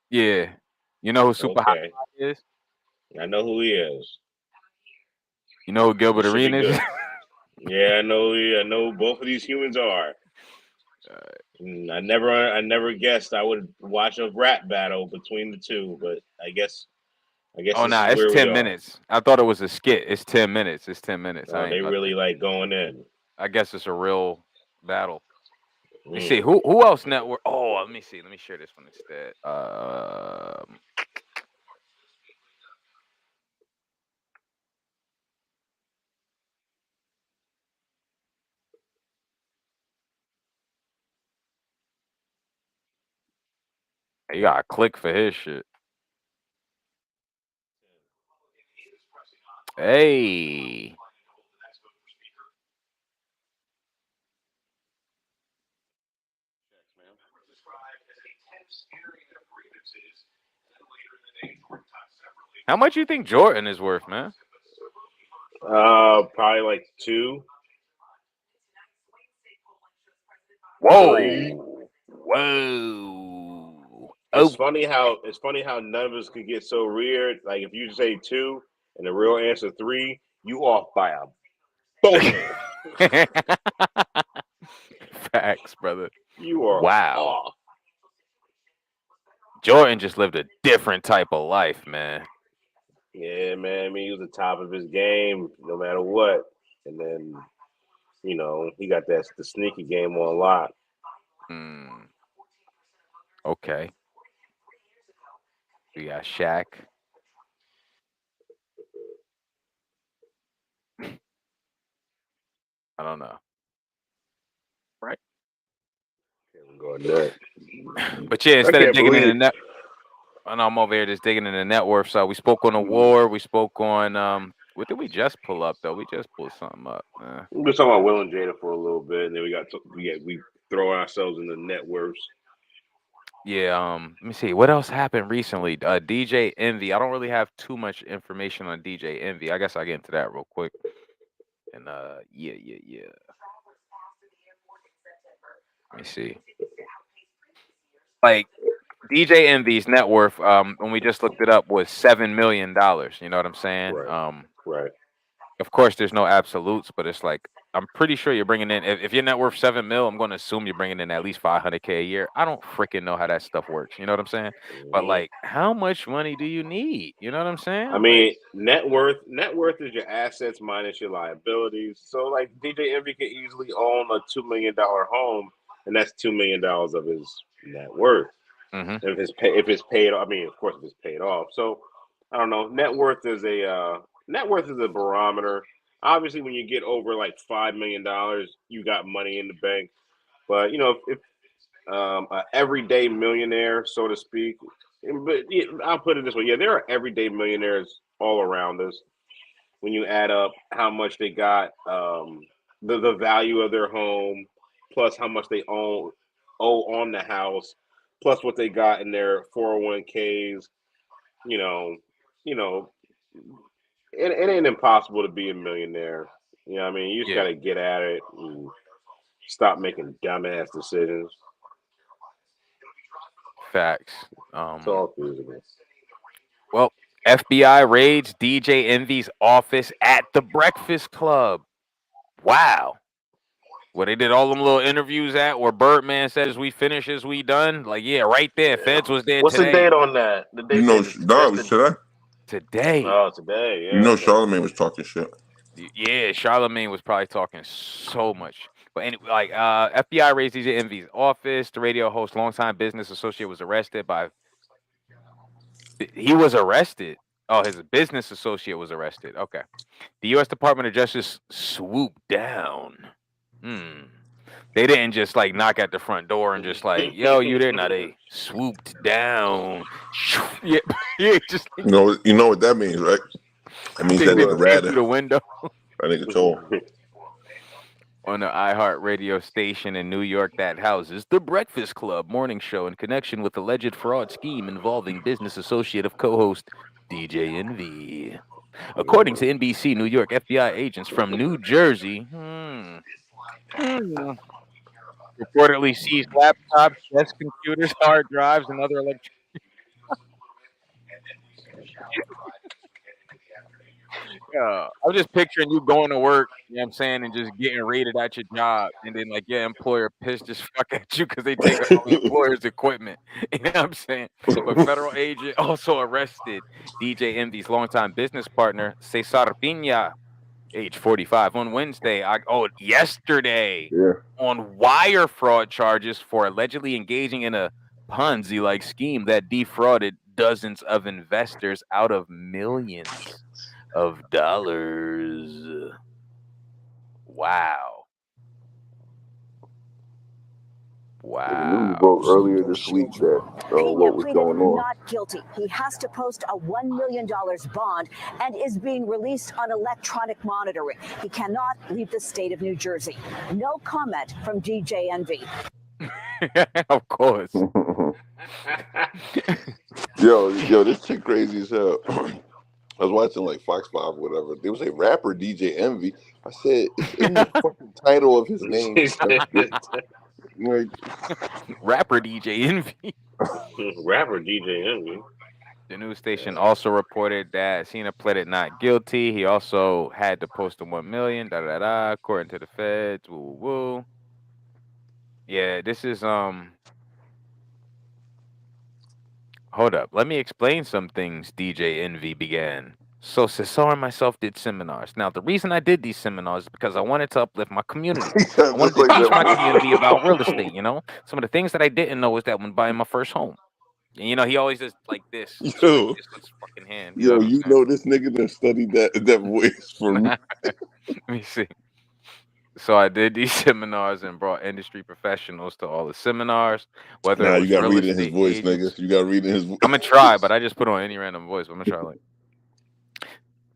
Yeah. You know who Super Hot Okay. is? I know who he is. You know who Gilbert It should be Arenas is? good. Yeah, I know both of these humans are. I never guessed I would watch a rap battle between the two, but I guess Oh, this nah, is it's where we 10 are. minutes. I thought it was a skit. It's 10 minutes. Oh, they really like going in. I guess it's a real battle. Let me see. Who else network? Oh, let me see. Let me share this one instead. You gotta click for his shit. Hey. How much you think Jordan is worth, man? Probably like 2. Whoa. 3. Whoa. It's funny how none of us could get so weird. Like if you say 2 and the real answer 3, you off by a boatload. Facts, brother. You are off. Jordan just lived a different type of life, man. Yeah, man. I mean, he was the top of his game, no matter what. And then, he got the sneaky game on lock. Okay. We got Shaq. I don't know. Right? But yeah, instead of digging in the net, and I'm over here just digging in the net worth. So we spoke on the war. We spoke on what did we just pull up though? We just pulled something up. We were talking about Will and Jada for a little bit, and then we throw ourselves in the net worths. Yeah. Let me see. What else happened recently? DJ Envy. I don't really have too much information on DJ Envy. I guess I'll get into that real quick. And yeah. Let me see. Like DJ Envy's net worth, when we just looked it up, was $7 million. You know what I'm saying? Right. of course, there's no absolutes, but it's like I'm pretty sure you're bringing in. If your net worth 7 mil, I'm going to assume you're bringing in at least 500K a year. I don't freaking know how that stuff works. You know what I'm saying? But like, how much money do you need? You know what I'm saying? I mean, net worth is your assets minus your liabilities. So like DJ Envy can easily own a $2 million home, and that's $2 million of his net worth. Mm-hmm. If it's paid, I mean, of course, if it's paid off. So I don't know. Net worth is a barometer. Obviously, when you get over like $5 million, you got money in the bank. But if a everyday millionaire, so to speak. But yeah, I'll put it this way: yeah, there are everyday millionaires all around us. When you add up how much they got, the value of their home, plus how much they owe on the house, plus what they got in their 401ks, you know, you know, it ain't impossible to be a millionaire. You know what I mean? You just Yeah, got to get at it and stop making dumbass decisions. facts. It's all feasible. Well, FBI raids DJ Envy's office at the Breakfast Club. Wow. Where they did all them little interviews at where Birdman says we finish as we done. Like, yeah, right there. Feds was there What's the today. date on that? The You date know, say dog, that's the today. Today. oh today. You Yeah. know, Okay. Charlamagne was talking shit. Yeah, Charlamagne was probably talking so much. But anyway, like FBI raids DJ Envy's office. The radio host, longtime business associate, was arrested by. He was arrested. Oh, his business associate was arrested. Okay. The U.S. Department of Justice swooped down. They didn't just like knock at the front door and just like, yo, you there? No, they swooped down. Yeah, yeah, just like, You know what that means, right? That means they that nigga came rather. through the window. That nigga told. On the iHeart radio station in New York that houses the Breakfast Club morning show in connection with alleged fraud scheme involving business associate of co-host DJ Envy. According to NBC New York, FBI agents from New Jersey reportedly seized laptops, desk computers, hard drives, and other electronic. I'm just picturing you going to work, you know what I'm saying, and just getting raided at your job, and then like your employer pissed as fuck at you because they take all the employer's equipment. You know what I'm saying? But federal agent also arrested DJ Envy's longtime business partner, Cesar Pina, age 45, on Wednesday. Yesterday, Yeah. on wire fraud charges for allegedly engaging in a Ponzi-like scheme that defrauded dozens of investors out of millions of dollars. Wow. The news broke earlier this week that what was going on. Not guilty. He has to post a $1 million bond and is being released on electronic monitoring. He cannot leave the state of New Jersey. No comment from DJ Envy. Of course. yo, this shit crazy as hell. I was watching like Fox 5 or whatever. There was a rapper, DJ Envy. I said, it's in the fucking title of his name. Like, rapper DJ Envy. Rapper DJ Envy. The news station also reported that Cena pleaded not guilty. He also had to post the 1 million, according to the feds. Woo woo. Yeah, this is hold up. Let me explain some things DJ Envy began. So Cesar and myself did seminars. Now, the reason I did these seminars is because I wanted to uplift my community. I wanted to teach my community about real estate, you know? Some of the things that I didn't know was that when buying my first home. And, you know, he always does like this. Yo, this with his fucking hand. You know this nigga that studied that voice from me. Let me see. So I did these seminars and brought industry professionals to all the seminars. Whether it was you got to real read in his estate voice, agents. nigga. You got to read in his voice. I'm gonna try, but I just put on any random voice. But I'm gonna try like.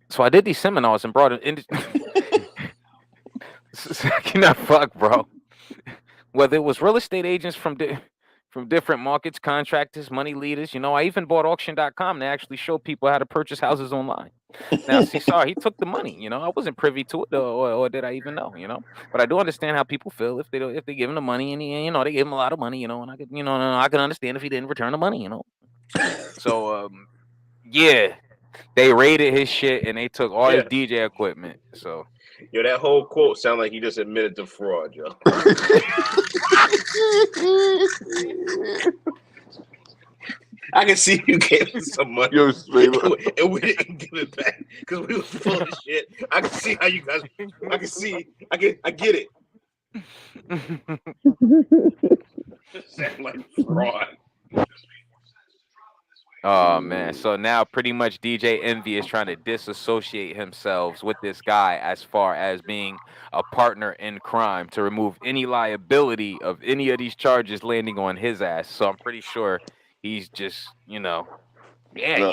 So I did these seminars and brought in. Cannot fuck, bro. Whether it was real estate agents from different markets, contractors, money leaders, you know, I even bought auction.com to actually show people how to purchase houses online. Now, Cesar, he took the money, you know. I wasn't privy to it, or did I even know, you know? But I do understand how people feel if they give him the money and you know, they gave him a lot of money, you know, and I can understand if he didn't return the money, you know. So yeah. They raided his shit and they took all his Yeah. DJ equipment. So Yo, that whole quote sound like he just admitted to fraud, yo. I can see you gave us some money. Yo, straight up. And we didn't give it back because we was full of shit. I can see how you guys. I can see. I get it. Sound like fraud. Oh man, so now pretty much DJ Envy is trying to disassociate himself with this guy as far as being a partner in crime to remove any liability of any of these charges landing on his ass. So I'm pretty sure he's just, yeah,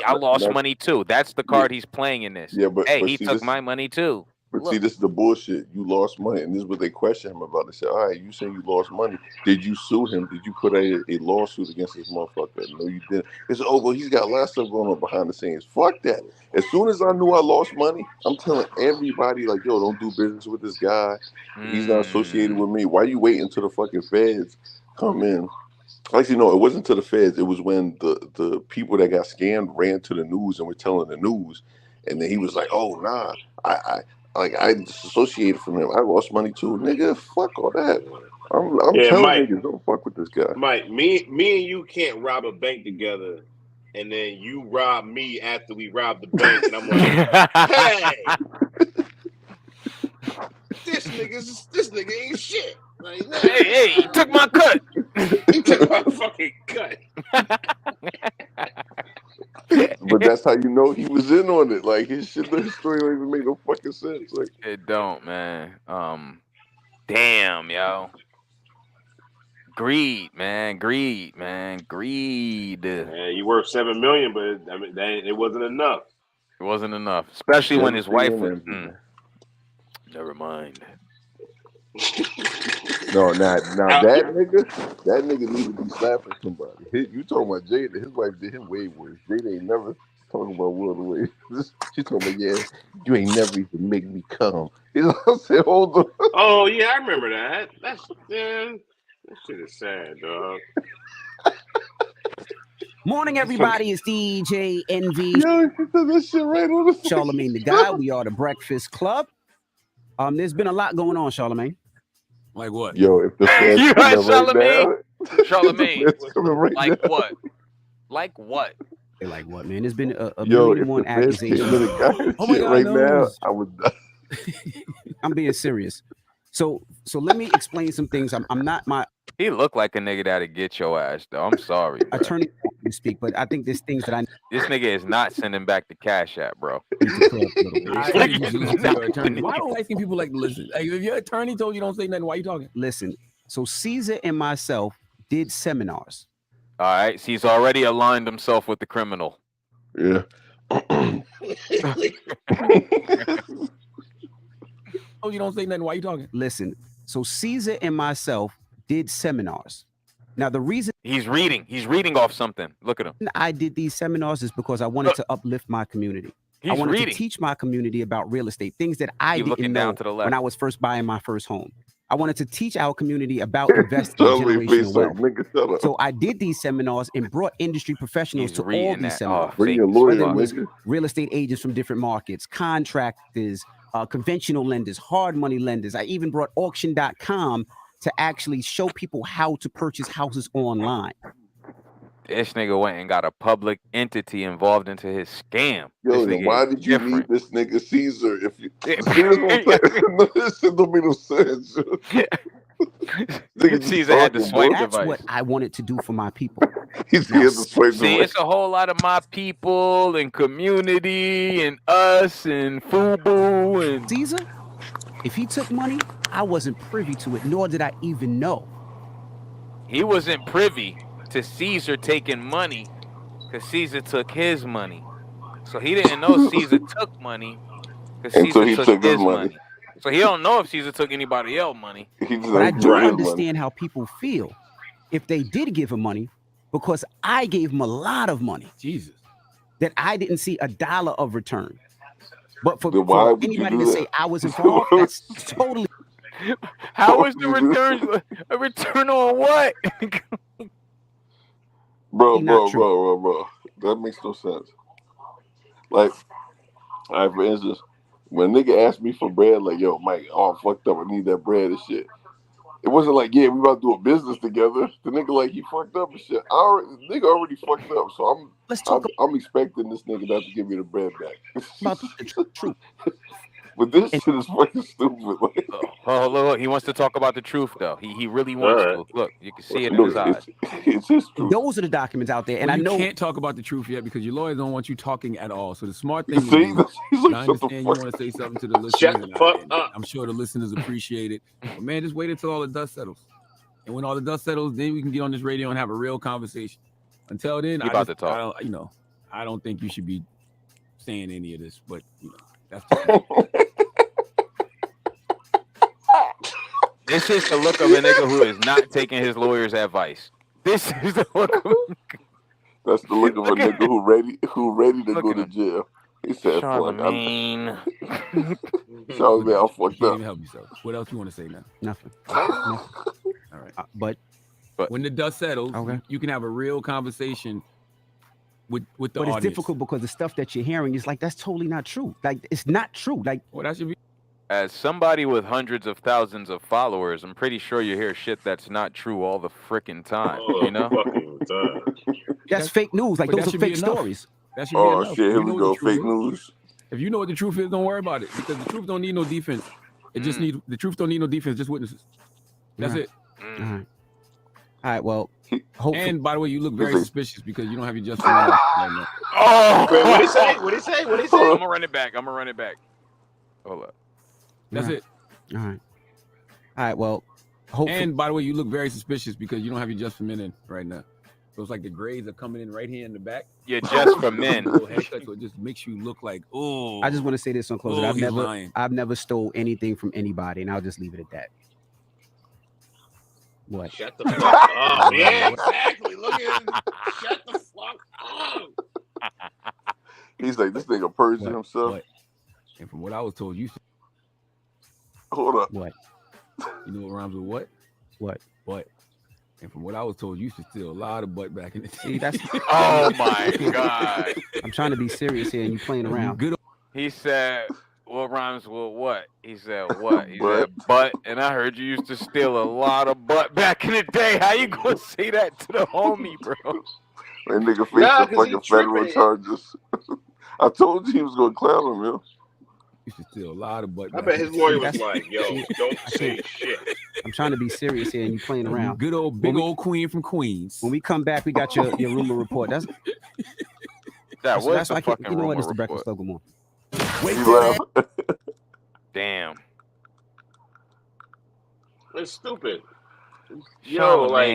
I lost money too. That's the card he's playing in this. Yeah, but Hey, he see, took my money too. But Look. see, this is the bullshit. You lost money, and this is what they question him about. They say, "All right, you saying you lost money? Did you sue him? Did you put a lawsuit against this motherfucker?" No, you didn't. It's well, he's got a lot of stuff going on behind the scenes. Fuck that. As soon as I knew I lost money, I'm telling everybody like, "Yo, don't do business with this guy. He's not associated with me." Why you waiting until the fucking feds come in? Actually, no, it wasn't to the feds. It was when the people that got scammed ran to the news and were telling the news, and then he was like, "Oh nah, I disassociated from him. I lost money too, nigga. Fuck all that. I'm telling Mike, niggas, don't fuck with this guy." Mike, me and you can't rob a bank together, and then you rob me after we rob the bank, and I'm like, hey, this nigga ain't shit. Like, nah. Hey, he took my cut. He took my fucking cut. But that's how you know he was in on it. Like his story don't even make no fucking sense. Like it don't, man. Damn, yo. Greed, man. Greed. Yeah, you worth $7 million, but I mean, it wasn't enough. It wasn't enough, especially when his wife was. Never mind. No, now that nigga needs to be slapping somebody. You talking about Jada? His wife did him way worse. Jada ain't never talking about Will the way. She talking about, yeah, you ain't never even make me come. I said, hold on. Oh yeah, I remember that. That shit is sad, dog. Morning, everybody. It's DJ Envy. Yo, that shit right on the Charlemagne the Guy. We are the Breakfast Club. There's been a lot going on, Charlemagne. Like what? Yo, if the feds You heard Charlemagne? Charlemagne. Right like now. what? Like what? Like what, man? There's been a Yo, million one accusations. Oh my God, right no. now, I would. I'm being serious. So let me explain some things. I'm not my. He looked like a nigga that'd get your ass, though. I'm sorry, bro. Attorney to speak, but I think there's things that I. This nigga is not sending back the Cash App, bro. Why don't light-skinned people like to listen? Like, if your attorney told you don't say nothing, why you talking? Listen, so Caesar and myself did seminars. All right, so he's already aligned himself with the criminal. Yeah. Oh, you don't say nothing, why you talking? Listen, so Caesar and myself did seminars. Now, the reason he's reading off something. Look at him. I did these seminars is because I wanted to uplift my community. I wanted to teach my community about real estate, things that I didn't know when I was first buying my first home. I wanted to teach our community about investing in generational wealth. So I did these seminars and brought industry professionals to all these seminars. Whether it was real estate agents from different markets, contractors, conventional lenders, hard money lenders. I even brought auction.com to actually show people how to purchase houses online. This nigga went and got a public entity involved into his scam. Yo, then why did you need this nigga Caesar if you this shit don't make no sense. Caesar had the swipe That's device. what I wanted to do for my people. See, it's a whole lot of my people and community and us and FUBU and Caesar. If he took money, I wasn't privy to it, nor did I even know. He wasn't privy to Caesar taking money because Caesar took his money. So he didn't know Caesar took money because Caesar took his money. So he don't know if Caesar took anybody else's money. But I do understand how people feel if they did give him money because I gave him a lot of money. Jesus. That I didn't see a dollar of return. But for anybody to say I was involved, that's totally. How was the return? A return on what? Bro. That makes no sense. Like, all right, for instance, when a nigga asked me for bread, like, yo, Mike, oh, I'm fucked up, I need that bread and shit. It wasn't like, yeah, we about to do a business together. The nigga like, he fucked up and shit. The nigga already fucked up, so I'm expecting this nigga not to give me the bread back. About the truth. But this shit is fucking stupid. Like, look, he wants to talk about the truth, though. He really wants to. Look, you can see it in his eyes. It's his truth. Those are the documents out there, and I know you can't talk about the truth yet because your lawyers don't want you talking at all. So the smart thing would be, I understand you want to say something to the listeners. Shut the fuck up. I'm sure the listeners appreciate it. But man, just wait until all the dust settles. And when all the dust settles, then we can get on this radio and have a real conversation. Until then, I don't think you should be saying any of this. But that's This is the look of a nigga who is not taking his lawyer's advice. This is the look of That's the look of a nigga who ready to go to jail. He said, Charlamagne. Charlamagne, I'm fucked up. Help yourself. What else you want to say now? Nothing. All right. But when the dust settles, you can have a real conversation with the audience. But it's difficult because the stuff that you're hearing is like, that's totally not true. Like, it's not true. Like, well, that should be. As somebody with hundreds of thousands of followers, I'm pretty sure you hear shit that's not true all the freaking time. You know? That's fake news. Like, those are fake stories. That should be enough. Shit, here we go. Fake news. If you know what the truth is, don't worry about it. Because the truth don't need no defense. It just need the truth don't need no defense, just witnesses. That's it. All right. Well, and by the way, you look very suspicious because you don't have your just right now. Wait, what did he say? I'm gonna run it back. Hold up. That's it. All right. Well, and by the way, you look very suspicious because you don't have your just for men in right now. So it's like the grades are coming in right here in the back. Yeah, just for men. So it just makes you look like, oh. I just want to say this on closing. I've never stole anything from anybody, and I'll just leave it at that. What? Shut the fuck up. Yeah, exactly. Look at him. Shut the fuck up. He's like, this nigga Persian himself. What? And from what I was told, you. Hold up. What? You know what rhymes with what? What? What? And from what I was told, you used to steal a lot of butt back in the day. See, that's. Oh my God. I'm trying to be serious here, and you playing around. He said, what rhymes with what? He said, what? He said, butt. And I heard you used to steal a lot of butt back in the day. How you gonna say that to the homie, bro? That nigga faced some fucking federal charges. I told you he was gonna clown him, yo. Used to steal a lot of butt. I bet his lawyer was like, yo, don't say shit. I'm trying to be serious here, and you playing around. Good old big old queen from Queens. When we come back, we got your rumor report. That's the fucking you know what? rumor It's the Breakfast report. Club. Good morning. Damn. It's stupid. Yo, like,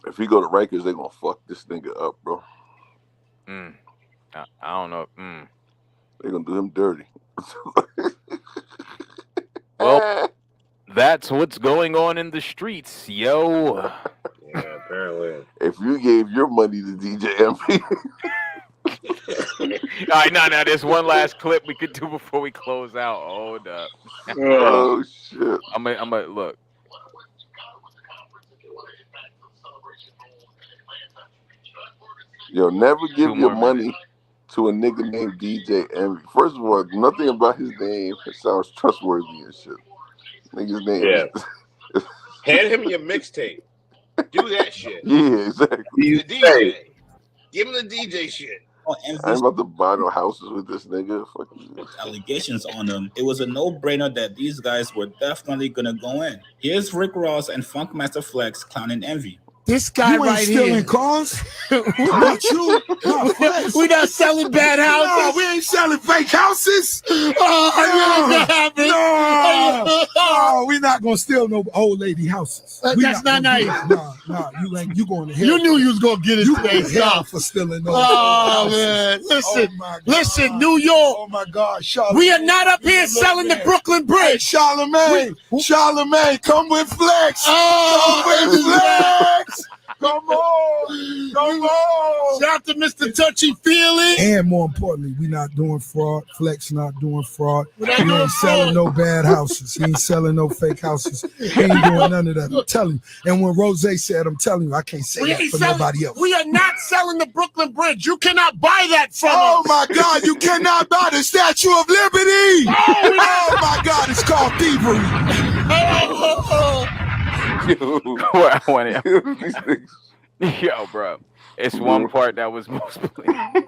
if he go to Rikers, they gonna fuck this nigga up, bro. I don't know. They gonna do him dirty. Well, that's what's going on in the streets, yo. Yeah, apparently. If you gave your money to DJ MP. All right, now there's one last clip we could do before we close out. Hold up. Oh shit. I'm gonna look. Yo, never give your money to a nigga named DJ Envy. First of all, nothing about his name sounds trustworthy and shit. Nigga's name. Yeah. Hand him your mixtape. Do that shit. Yeah, exactly. The DJ. Give him the DJ shit. I'm about to buy no houses with this nigga. Fucking allegations on them. It was a no-brainer that these guys were definitely gonna go in. Here's Rick Ross and Funkmaster Flex clowning Envy. This guy right here. You ain't stealing cars? Not you. We not selling bad houses. No, we ain't selling fake houses. No, we not gonna steal no old lady houses. That's not nice. No, you going to hell. You knew you was gonna get it today. Stop for stealing those. Oh man, listen, New York. Oh my God, Charlamagne. We are not up here selling the Brooklyn Bridge. Hey, Charlamagne, come with Flex. Come with Flex. Come on. Come on. Shout out to Mr. Touchy Feely. And more importantly, we not doing fraud. Flex not doing fraud. He ain't selling no bad houses. He ain't selling no fake houses. He ain't doing none of that. I'm telling you. And when Rose said, I'm telling you, I can't say that for nobody else. We are not selling the Brooklyn Bridge. You cannot buy that from us. Oh, my God. You cannot buy the Statue of Liberty. Oh, my God. It's called thievery. Yo, bro. It's one part that was most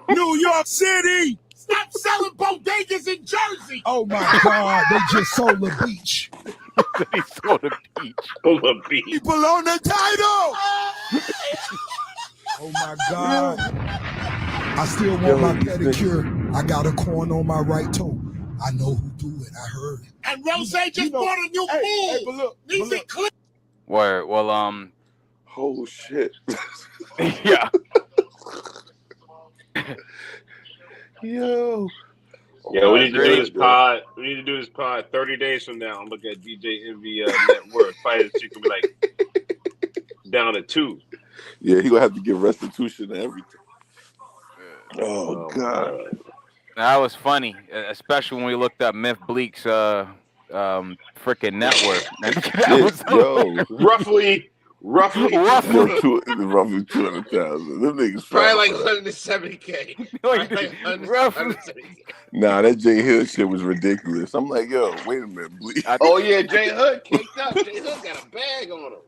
New York City. Stop selling bodegas in Jersey. Oh, my God. They just sold the beach. He sold the beach. Sold the beach. People on the title. Oh, my God. I still want my pedicure. I got a corn on my right toe. I know who do it. I heard it. And Rose just bought a new pool. Hey, but look. Needs it clean. Word. Well, oh shit. Yeah. Yo. Yeah, we need to do this pod. We need to do this pod 30 days from now. I'm looking at DJ Envy net worth. Fight she could be like down to 2. Yeah, he gonna have to give restitution and everything. Oh God. That was funny, especially when we looked up Myth Bleak's freaking net worth. Roughly roughly 200,000. Them niggas probably like 170K. Roughly. Nah, that J Hood shit was ridiculous. I'm like, yo, wait a minute, Bleak. Oh yeah, J Hood kicked up. J Hood got a bag on him.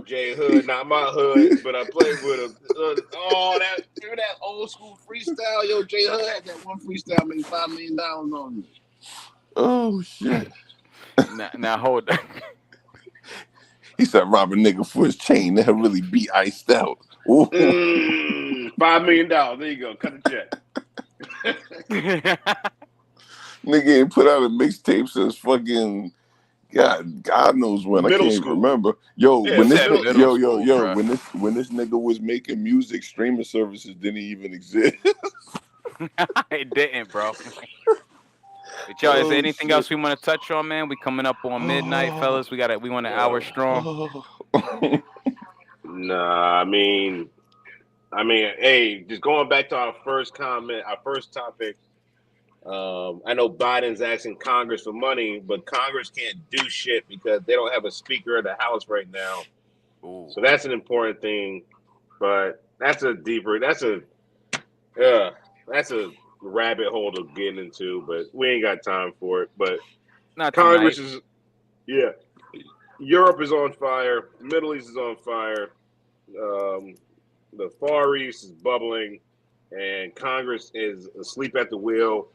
J Hood, not my hood, but I played with him. Remember that old school freestyle? Yo, J Hood had that one freestyle made $5 million on me. Oh shit! now hold on. He said rob a nigga for his chain. That really be iced out. $5 million. There you go. Cut the check. Nigga ain't put out a mixtape since fucking. God knows when. Middle I can't school. Remember. Yo, Yeah, when this school, when this nigga was making music, streaming services didn't even exist. It didn't, bro. But yo, is there anything else we want to touch on, man? We coming up on midnight, fellas. We want an hour strong. Nah, I mean, hey, just going back to our first comment, our first topic. I know Biden's asking Congress for money, but Congress can't do shit because they don't have a Speaker of the House right now. Ooh. So that's an important thing. But that's a rabbit hole to get into. But we ain't got time for it. But not Congress tonight. Europe is on fire. Middle East is on fire. The Far East is bubbling, and Congress is asleep at the wheel.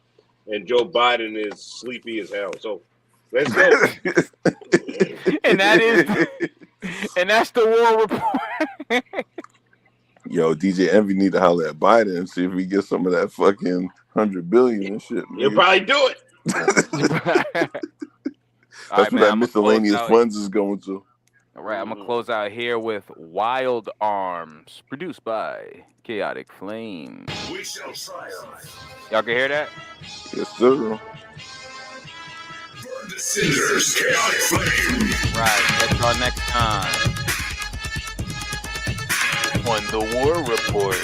And Joe Biden is sleepy as hell. So let's go. and that's the war report. Yo, DJ Envy need to holler at Biden and see if we get some of that fucking $100 billion and shit. He'll probably do it. That's what that miscellaneous funds is going to. All right, I'm gonna close out here with Wild Arms, produced by Chaotic Flame. We shall triumph. Y'all can hear that? Yes, sir. Burn the cinders, Chaotic Flame. Right, catch y'all next time on the War Report.